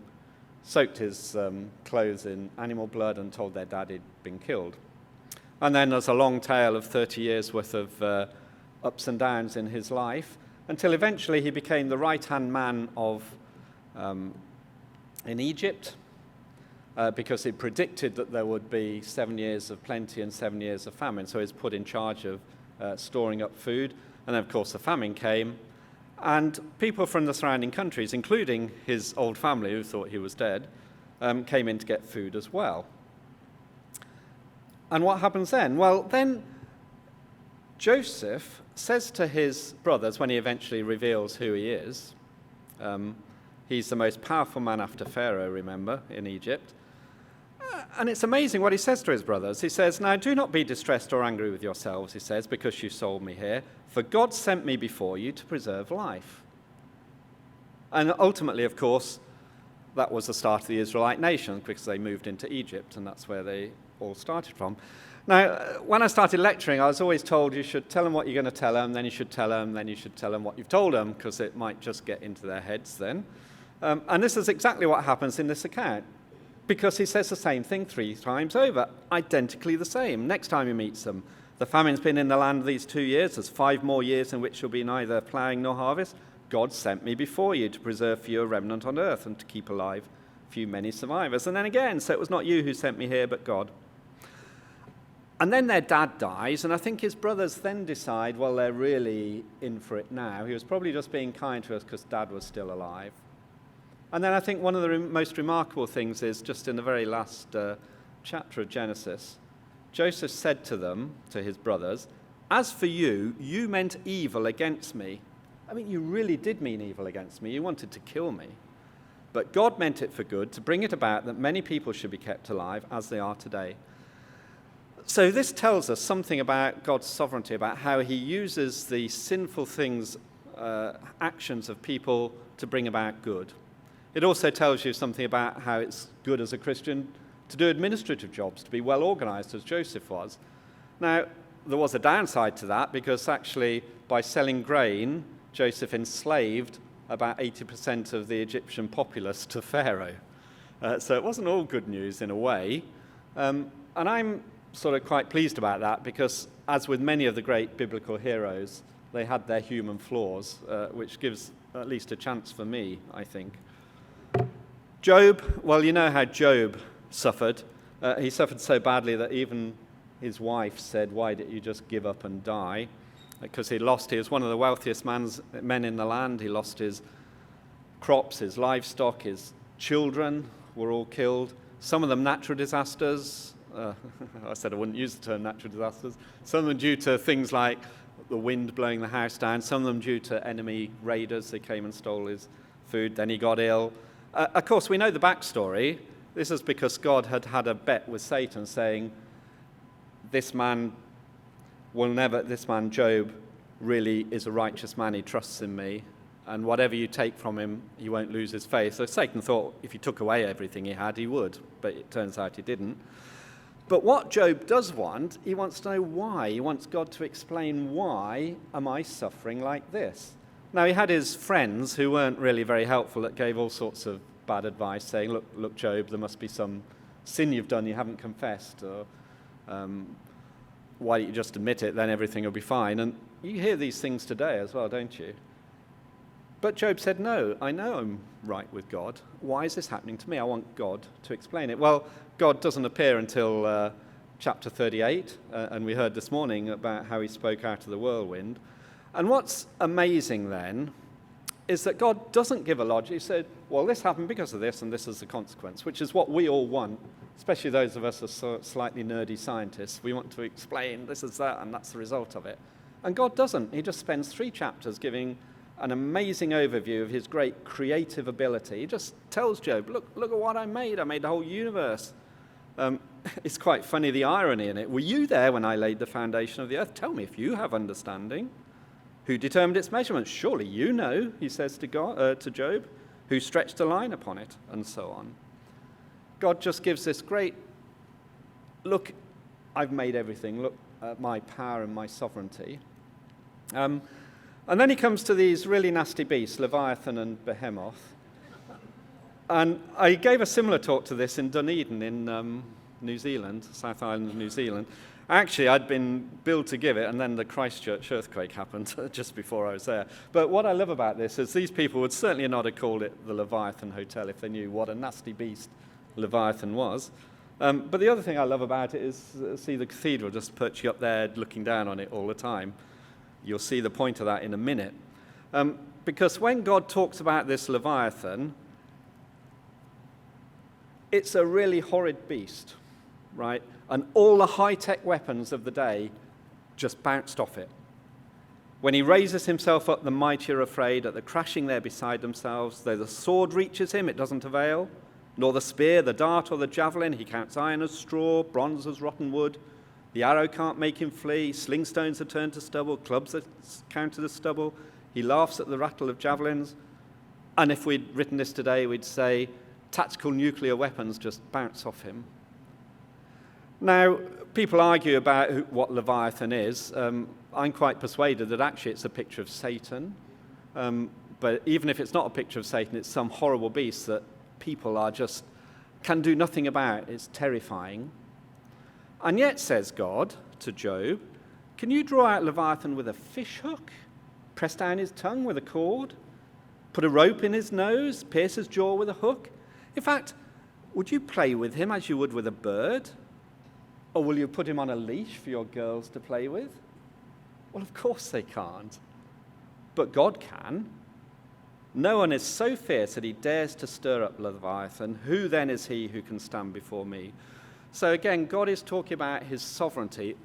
soaked his clothes in animal blood, and told their dad he'd been killed. And then there's a long tale of 30 years' worth of ups and downs in his life, until eventually he became the right-hand man in Egypt, because he predicted that there would be 7 years of plenty and 7 years of famine. So he was put in charge of storing up food. And then, of course, the famine came. And people from the surrounding countries, including his old family who thought he was dead, came in to get food as well. And what happens then? Well, then Joseph says to his brothers, when he eventually reveals who he is, he's the most powerful man after Pharaoh, remember, in Egypt. And it's amazing what he says to his brothers. He says, now do not be distressed or angry with yourselves, he says, because you sold me here. For God sent me before you to preserve life. And ultimately, of course, that was the start of the Israelite nation, because they moved into Egypt, and that's where they all started from. Now, when I started lecturing, I was always told you should tell them what you're going to tell them, then you should tell them, then you should tell them what you've told them, because it might just get into their heads then. And this is exactly what happens in this account, because he says the same thing 3 times over, identically the same. Next time he meets them, the famine's been in the land these 2 years, there's 5 more years in which there'll be neither ploughing nor harvest. God sent me before you to preserve for you a remnant on earth and to keep alive few many survivors. And then again, so it was not you who sent me here, but God. And then their dad dies, and I think his brothers then decide, well, they're really in for it now. He was probably just being kind to us because Dad was still alive. And then I think one of the most remarkable things is just in the very last chapter of Genesis, Joseph said to them, to his brothers, as for you, you meant evil against me. I mean, you really did mean evil against me. You wanted to kill me. But God meant it for good, to bring it about that many people should be kept alive as they are today. So this tells us something about God's sovereignty, about how he uses the sinful things, actions of people to bring about good. It also tells you something about how it's good as a Christian to do administrative jobs, to be well organized as Joseph was. Now, there was a downside to that because actually by selling grain, Joseph enslaved about 80% of the Egyptian populace to Pharaoh. So it wasn't all good news in a way. And I'm sort of quite pleased about that because, as with many of the great biblical heroes, they had their human flaws, which gives at least a chance for me, I think. Job, well, you know how Job suffered. He suffered so badly that even his wife said, why didn't you just give up and die? Because he was one of the wealthiest men in the land. He lost his crops, his livestock, his children were all killed. Some of them natural disasters. I said I wouldn't use the term natural disasters. Some of them due to things like the wind blowing the house down. Some of them due to enemy raiders. They came and stole his food. Then he got ill. Of course, we know the backstory. This is because God had had a bet with Satan saying, this man, Job, really is a righteous man. He trusts in me. And whatever you take from him, he won't lose his faith. So Satan thought if he took away everything he had, he would. But it turns out he didn't. But what Job does want, he wants to know why. He wants God to explain, why am I suffering like this? Now, he had his friends who weren't really very helpful, that gave all sorts of bad advice, saying, look, Job, there must be some sin you've done you haven't confessed, or why don't you just admit it, then everything will be fine. And you hear these things today as well, don't you? But Job said, no, I know I'm right with God. Why is this happening to me? I want God to explain it. Well, God doesn't appear until chapter 38, and we heard this morning about how he spoke out of the whirlwind. And what's amazing then is that God doesn't give a logic. He said, well, this happened because of this, and this is the consequence, which is what we all want, especially those of us who are slightly nerdy scientists. We want to explain this is that, and that's the result of it. And God doesn't. He just spends 3 chapters giving an amazing overview of his great creative ability. He just tells Job, look at what I made. I made the whole universe. It's quite funny, the irony in it. Were you there when I laid the foundation of the earth? Tell me if you have understanding. Who determined its measurements? Surely you know, he says to Job. Who stretched a line upon it, and so on. God just gives this great, look, I've made everything. Look at my power and my sovereignty. And then he comes to these really nasty beasts, Leviathan and Behemoth. And I gave a similar talk to this in Dunedin in New Zealand, South Island of New Zealand. Actually, I'd been billed to give it, and then the Christchurch earthquake happened just before I was there. But what I love about this is these people would certainly not have called it the Leviathan Hotel if they knew what a nasty beast Leviathan was. But the other thing I love about it is see the cathedral just perching up there looking down on it all the time. You'll see the point of that in a minute. Because when God talks about this Leviathan, it's a really horrid beast, right? And all the high-tech weapons of the day just bounced off it. When he raises himself up, the mighty are afraid. At the crashing there beside themselves, though the sword reaches him, it doesn't avail, nor the spear, the dart, or the javelin. He counts iron as straw, bronze as rotten wood. The arrow can't make him flee. Sling stones are turned to stubble, clubs are counted as stubble. He laughs at the rattle of javelins. And if we'd written this today, we'd say tactical nuclear weapons just bounce off him. Now, people argue about what Leviathan is. I'm quite persuaded that actually it's a picture of Satan. But even if it's not a picture of Satan, it's some horrible beast that people can do nothing about. It's terrifying. And yet, says God to Job, can you draw out Leviathan with a fish hook? Press down his tongue with a cord? Put a rope in his nose? Pierce his jaw with a hook? In fact, would you play with him as you would with a bird? Or will you put him on a leash for your girls to play with? Well, of course they can't. But God can. No one is so fierce that he dares to stir up Leviathan. Who then is he who can stand before me? So again, God is talking about his sovereignty.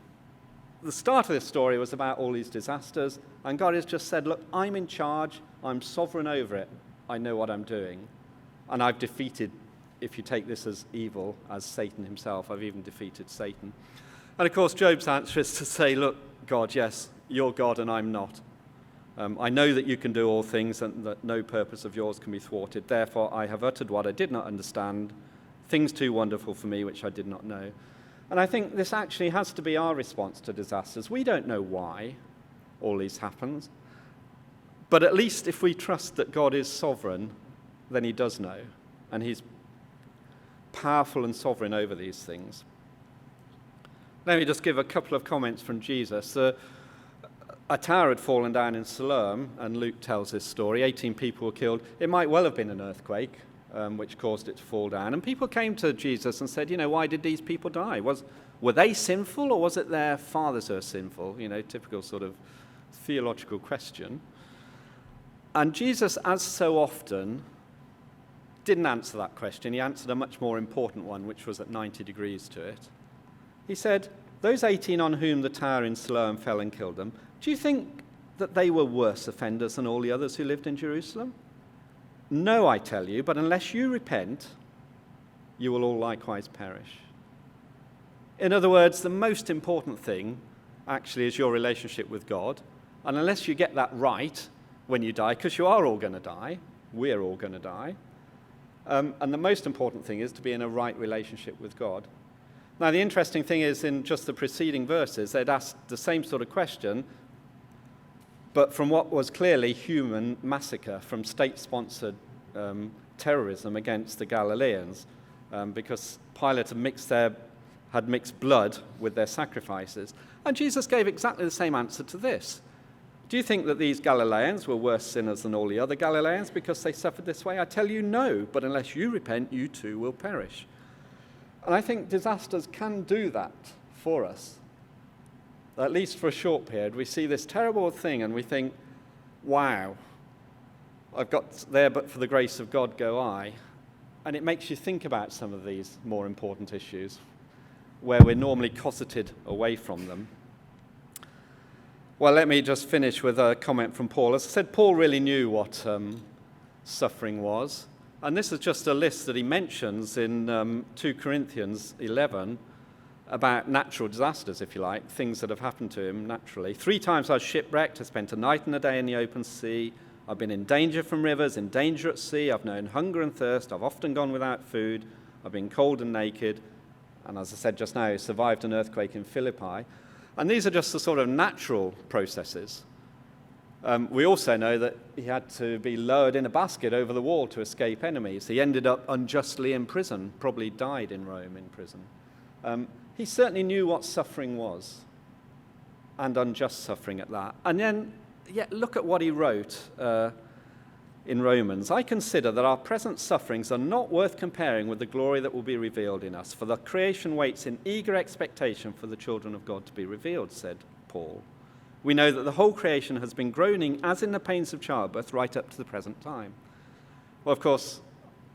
The start of this story was about all these disasters, and God has just said, look, I'm in charge. I'm sovereign over it. I know what I'm doing. And I've defeated, if you take this as evil, as Satan himself, I've even defeated Satan. And of course, Job's answer is to say, look, God, yes, you're God and I'm not. I know that you can do all things and that no purpose of yours can be thwarted. Therefore, I have uttered what I did not understand, things too wonderful for me which I did not know. And I think this actually has to be our response to disasters. We don't know why all these happens, but at least if we trust that God is sovereign, then he does know, and he's powerful and sovereign over these things. Let me just give a couple of comments from Jesus. A tower had fallen down in Siloam, and Luke tells this story. 18 people were killed. It might well have been an earthquake, which caused it to fall down. And people came to Jesus and said, why did these people die? Were they sinful, or was it their fathers who were sinful? Typical sort of theological question. And Jesus, as so often, didn't answer that question. He answered a much more important one, which was at 90 degrees to it. He said, those 18 on whom the tower in Siloam fell and killed them, do you think that they were worse offenders than all the others who lived in Jerusalem? No, I tell you, but unless you repent, you will all likewise perish. In other words, the most important thing actually is your relationship with God. And unless you get that right when you die, because you are all going to die, we're all going to die, and the most important thing is to be in a right relationship with God. Now, the interesting thing is, in just the preceding verses, they'd asked the same sort of question, but from what was clearly human massacre, from state-sponsored terrorism against the Galileans, because Pilate had mixed blood with their sacrifices. And Jesus gave exactly the same answer to this. Do you think that these Galileans were worse sinners than all the other Galileans because they suffered this way? I tell you, no, but unless you repent, you too will perish. And I think disasters can do that for us. At least for a short period, we see this terrible thing and we think, wow, I've got there, but for the grace of God go I. And it makes you think about some of these more important issues where we're normally cosseted away from them. Well, let me just finish with a comment from Paul. As I said, Paul really knew what suffering was. And this is just a list that he mentions in 2 Corinthians 11 about natural disasters, if you like, things that have happened to him naturally. 3 times I was shipwrecked. I spent a night and a day in the open sea. I've been in danger from rivers, in danger at sea. I've known hunger and thirst. I've often gone without food. I've been cold and naked. And as I said just now, survived an earthquake in Philippi. And these are just the sort of natural processes. We also know that he had to be lowered in a basket over the wall to escape enemies. He ended up unjustly in prison, probably died in Rome in prison. He certainly knew what suffering was, and unjust suffering at that. And then, yet look at what he wrote in Romans. I consider that our present sufferings are not worth comparing with the glory that will be revealed in us, for the creation waits in eager expectation for the children of God to be revealed, said Paul. We know that the whole creation has been groaning as in the pains of childbirth right up to the present time. Well, of course,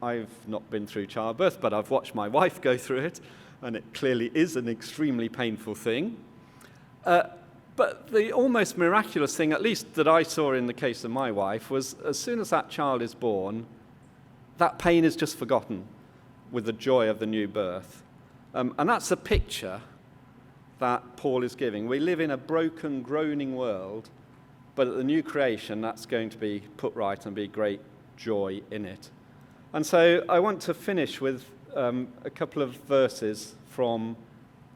I've not been through childbirth, but I've watched my wife go through it, and it clearly is an extremely painful thing. But the almost miraculous thing, at least that I saw in the case of my wife, was as soon as that child is born, that pain is just forgotten with the joy of the new birth. And that's a picture that Paul is giving. We live in a broken, groaning world, but at the new creation, that's going to be put right and be great joy in it. And so I want to finish with a couple of verses from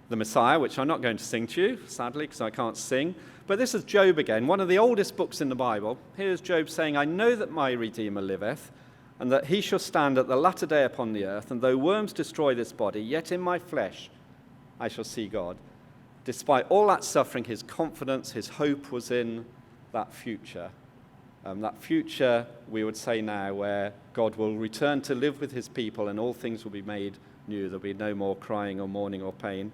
the Messiah, which I'm not going to sing to you, sadly, because I can't sing. But this is Job again, one of the oldest books in the Bible. Here's Job saying, I know that my Redeemer liveth, and that he shall stand at the latter day upon the earth, and though worms destroy this body, yet in my flesh I shall see God. Despite all that suffering, his confidence, his hope was in that future. That future, we would say now, where God will return to live with his people and all things will be made new. There'll be no more crying or mourning or pain.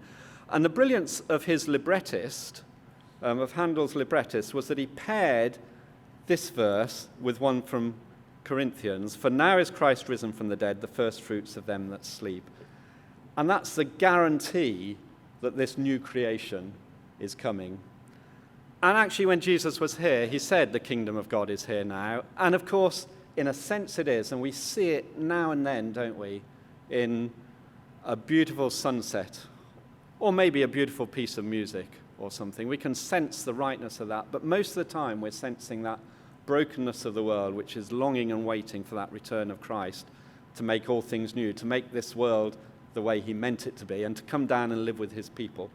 And the brilliance of his librettist, of Handel's librettist, was that he paired this verse with one from Corinthians, for now is Christ risen from the dead, the first fruits of them that sleep. And that's the guarantee that this new creation is coming. And actually, when Jesus was here, he said the kingdom of God is here now. And of course, in a sense it is, and we see it now and then, don't we, in a beautiful sunset, or maybe a beautiful piece of music or something. We can sense the rightness of that, but most of the time we're sensing that brokenness of the world, which is longing and waiting for that return of Christ to make all things new, to make this world the way he meant it to be, and to come down and live with his people.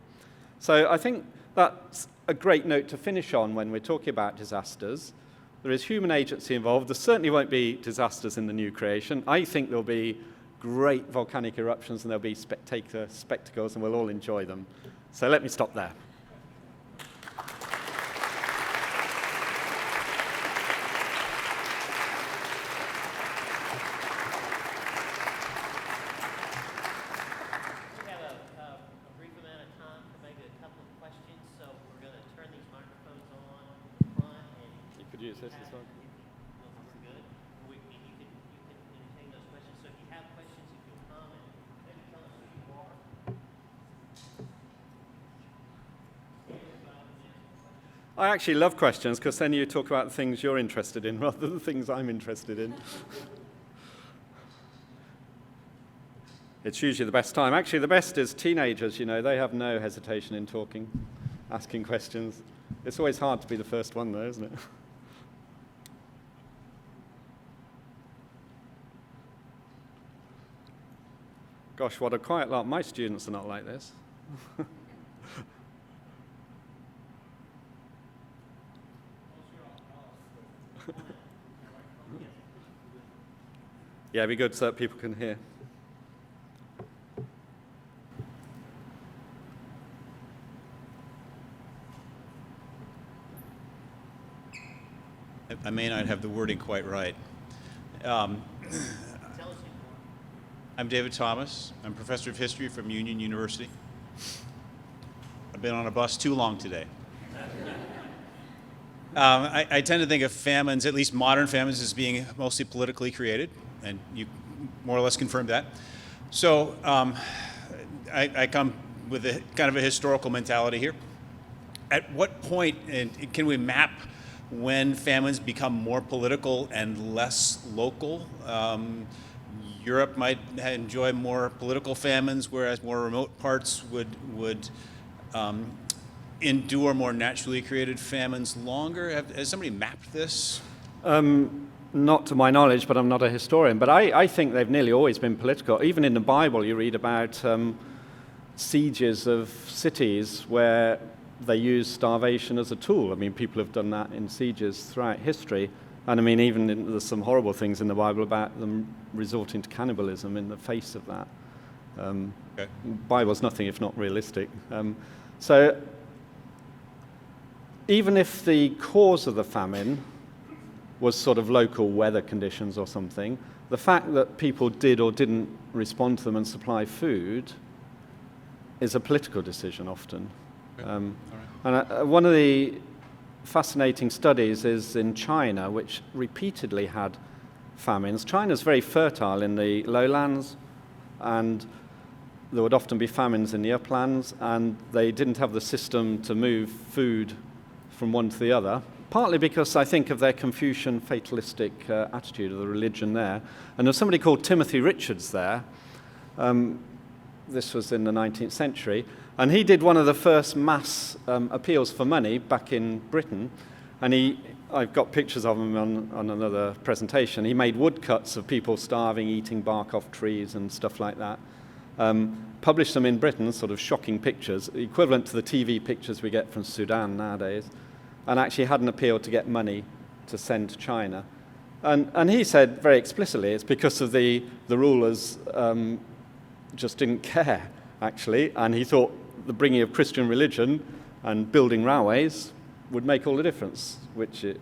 So I think that's a great note to finish on when we're talking about disasters. There is human agency involved. There certainly won't be disasters in the new creation. I think there'll be great volcanic eruptions and there'll be spectacular spectacles, and we'll all enjoy them. So let me stop there. I actually love questions because then you talk about the things you're interested in rather than the things I'm interested in. It's usually the best time. Actually, the best is teenagers, they have no hesitation in talking, asking questions. It's always hard to be the first one, though, isn't it? Gosh, what a quiet lot. My students are not like this. Yeah, it'd be good so that people can hear. I may not have the wording quite right. I'm David Thomas. I'm professor of history from Union University. I've been on a bus too long today. I tend to think of famines, at least modern famines, as being mostly politically created, and you more or less confirmed that. So I come with a kind of a historical mentality here. At what point can we map when famines become more political and less local? Europe might enjoy more political famines, whereas more remote parts would endure more naturally created famines longer. Has somebody mapped this? Not to my knowledge, but I'm not a historian. But I think they've nearly always been political. Even in the Bible, you read about sieges of cities where they use starvation as a tool. I mean, people have done that in sieges throughout history. And I mean, there's some horrible things in the Bible about them resorting to cannibalism in the face of that. Okay. Bible's nothing if not realistic. So even if the cause of the famine was sort of local weather conditions or something, the fact that people did or didn't respond to them and supply food is a political decision often. Okay. And All right. one of the fascinating studies is in China, which repeatedly had famines. China's very fertile in the lowlands, and there would often be famines in the uplands, and they didn't have the system to move food from one to the other, partly because I think of their Confucian fatalistic attitude of the religion there. And there's somebody called Timothy Richards there. This was in the 19th century. And he did one of the first mass appeals for money back in Britain. And I've got pictures of him on another presentation. He made woodcuts of people starving, eating bark off trees and stuff like that. published them in Britain, sort of shocking pictures, equivalent to the TV pictures we get from Sudan nowadays, and actually had an appeal to get money to send to China. And he said very explicitly it's because of the rulers just didn't care, actually, and he thought the bringing of Christian religion and building railways would make all the difference, which it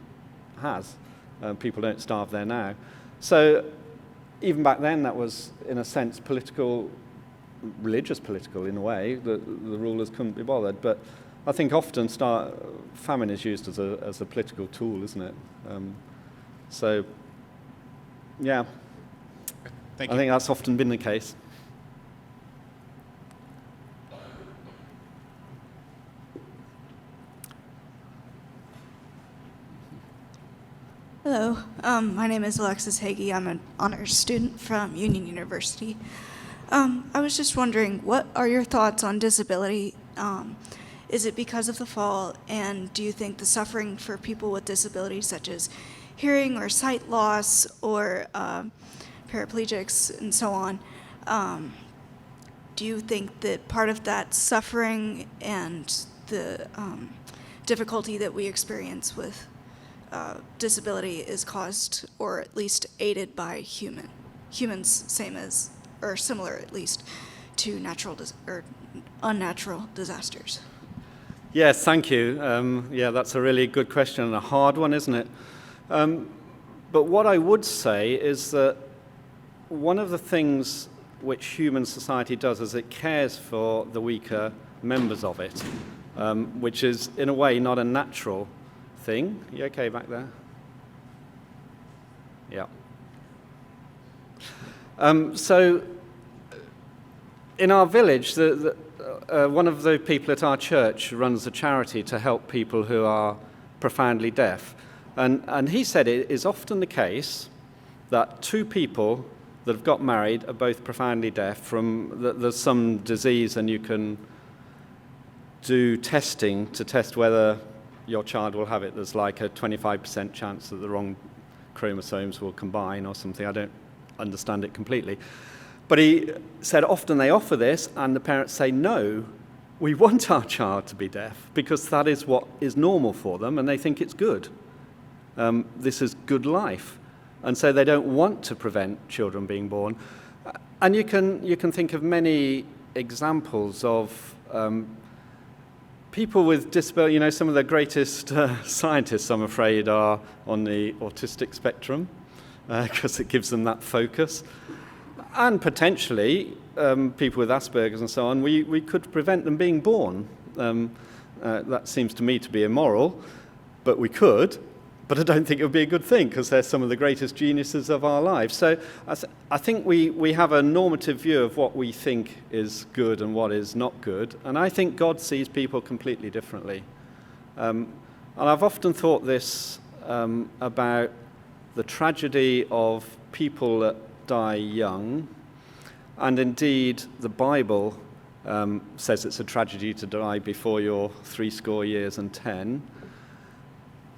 has. People don't starve there now. So even back then, that was, in a sense, religious political in a way. The rulers couldn't be bothered. But I think often famine is used as a political tool, isn't it? So, yeah, Thank you. I think that's often been the case. Hello, my name is Alexis Hagee. I'm an honors student from Union University. I was just wondering, what are your thoughts on disability? Is it because of the fall, and do you think the suffering for people with disabilities such as hearing or sight loss or paraplegics and so on, do you think that part of that suffering and the difficulty that we experience with disability is caused, or at least aided by humans, same as, or similar at least, to natural or unnatural disasters? Yes, thank you. Yeah, that's a really good question and a hard one, isn't it? But what I would say is that one of the things which human society does is it cares for the weaker members of it, which is, in a way, not a natural thing. You okay back there? Yeah. So in our village, one of the people at our church runs a charity to help people who are profoundly deaf. And he said it is often the case that two people that have got married are both profoundly deaf. There's some disease, and you can do testing to test whether your child will have it. There's like a 25% chance that the wrong chromosomes will combine or something. I don't understand it completely. But he said often they offer this, and the parents say, no, we want our child to be deaf because that is what is normal for them, and they think it's good. This is good life. And so they don't want to prevent children being born. And you can think of many examples of people with disability. Some of the greatest scientists, I'm afraid, are on the autistic spectrum because it gives them that focus. And potentially, people with Asperger's and so on, we could prevent them being born. That seems to me to be immoral, but we could. But I don't think it would be a good thing because they're some of the greatest geniuses of our lives. So I think we have a normative view of what we think is good and what is not good. And I think God sees people completely differently. And I've often thought this about the tragedy of people that die young. And indeed, the Bible says it's a tragedy to die before you're 70 years and 10.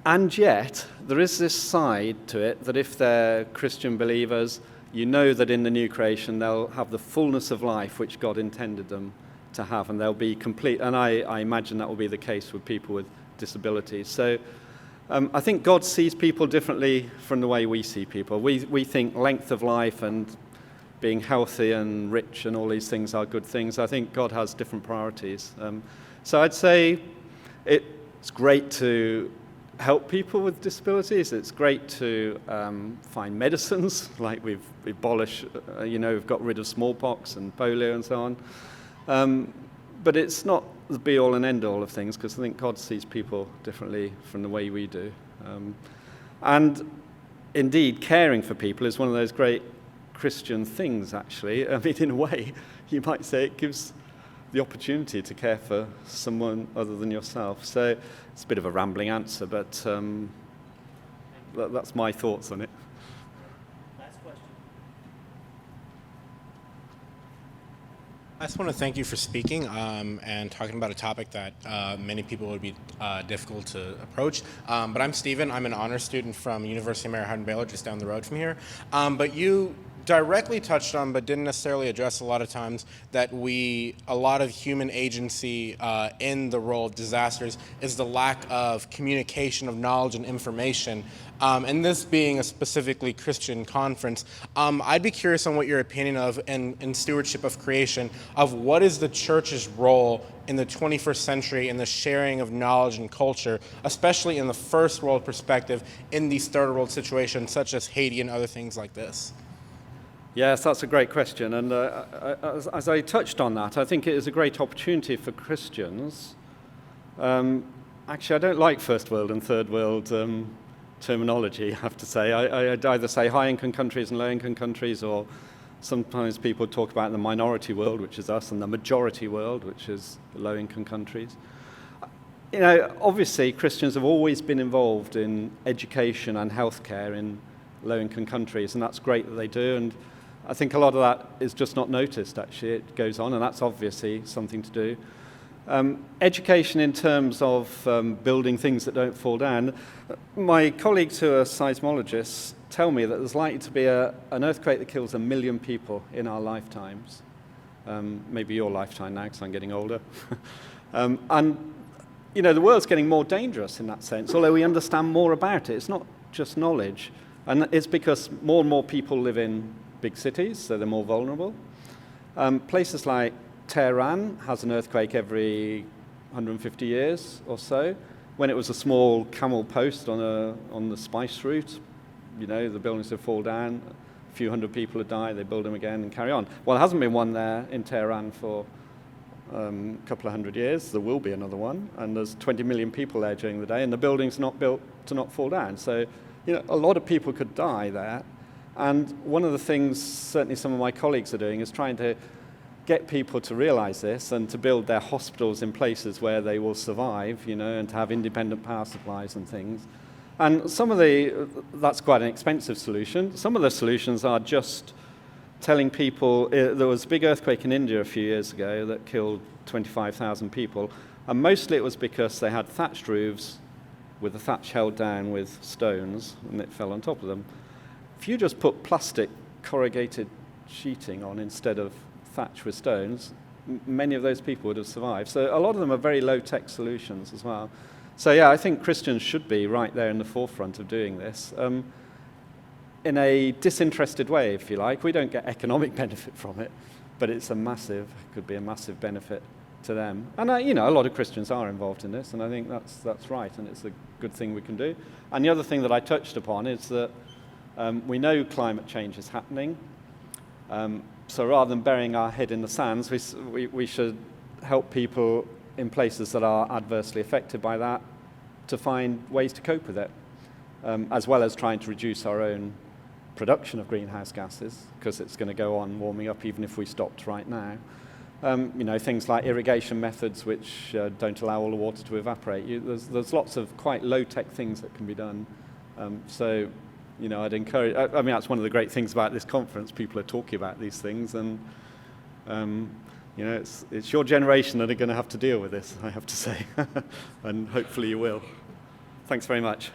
And yet, there is this side to it that if they're Christian believers, you know that in the new creation they'll have the fullness of life which God intended them to have, and they'll be complete. And I imagine that will be the case with people with disabilities. So I think God sees people differently from the way we see people. We think length of life and being healthy and rich and all these things are good things. I think God has different priorities. So I'd say it's great to help people with disabilities. It's great to find medicines, like we've abolished, we've got rid of smallpox and polio and so on. But it's not the be-all and end-all of things, because I think God sees people differently from the way we do. And indeed, caring for people is one of those great Christian things, actually. I mean, in a way, you might say it gives the opportunity to care for someone other than yourself. So it's a bit of a rambling answer, but that's my thoughts on it. Last question. I just want to thank you for speaking and talking about a topic that many people would be difficult to approach. But I'm Stephen. I'm an honors student from University of Maryland, Baylor, just down the road from here. But you directly touched on, but didn't necessarily address a lot of times, that a lot of human agency in the role of disasters is the lack of communication of knowledge and information. And this being a specifically Christian conference, I'd be curious on what your opinion of, in Stewardship of Creation, of what is the church's role in the 21st century in the sharing of knowledge and culture, especially in the first world perspective in these third world situations such as Haiti and other things like this? Yes, that's a great question. And as I touched on that, I think it is a great opportunity for Christians. Actually, I don't like first world and third world terminology, I have to say. I'd either say high-income countries and low-income countries, or sometimes people talk about the minority world, which is us, and the majority world, which is the low-income countries. You know, obviously, Christians have always been involved in education and healthcare in low-income countries, and that's great that they do. And I think a lot of that is just not noticed, actually. It goes on, and that's obviously something to do. Education in terms of building things that don't fall down. My colleagues who are seismologists tell me that there's likely to be an earthquake that kills 1 million people in our lifetimes. Maybe your lifetime now, because I'm getting older. And, you know, the world's getting more dangerous in that sense, although we understand more about it. It's not just knowledge. And it's because more and more people live in big cities, so they're more vulnerable. Places like Tehran has an earthquake every 150 years or so. When it was a small camel post on the spice route, you know, the buildings would fall down, a few hundred people would die, they build them again and carry on. Well, there hasn't been one there in Tehran for a couple of hundred years. There will be another one, and there's 20 million people there during the day, and the building's not built to not fall down. So, you know, a lot of people could die there. And one of the things certainly some of my colleagues are doing is trying to get people to realize this and to build their hospitals in places where they will survive, you know, and to have independent power supplies and things. And that's quite an expensive solution. Some of the solutions are just telling people, there was a big earthquake in India a few years ago that killed 25,000 people, and mostly it was because they had thatched roofs with the thatch held down with stones, and it fell on top of them. If you just put plastic corrugated sheeting on instead of thatch with stones, many of those people would have survived. So a lot of them are very low-tech solutions as well. So yeah, I think Christians should be right there in the forefront of doing this. In a disinterested way, if you like. We don't get economic benefit from it, but could be a massive benefit to them. And you know, a lot of Christians are involved in this, and I think that's right, and it's a good thing we can do. And the other thing that I touched upon is that we know climate change is happening. So rather than burying our head in the sands, we should help people in places that are adversely affected by that to find ways to cope with it, as well as trying to reduce our own production of greenhouse gases, because it's going to go on warming up even if we stopped right now. You know, things like irrigation methods which don't allow all the water to evaporate. There's lots of quite low-tech things that can be done. So, you know, I'd encourage, I mean, that's one of the great things about this conference. People are talking about these things, and, you know, it's your generation that are going to have to deal with this, I have to say. And hopefully you will. Thanks very much.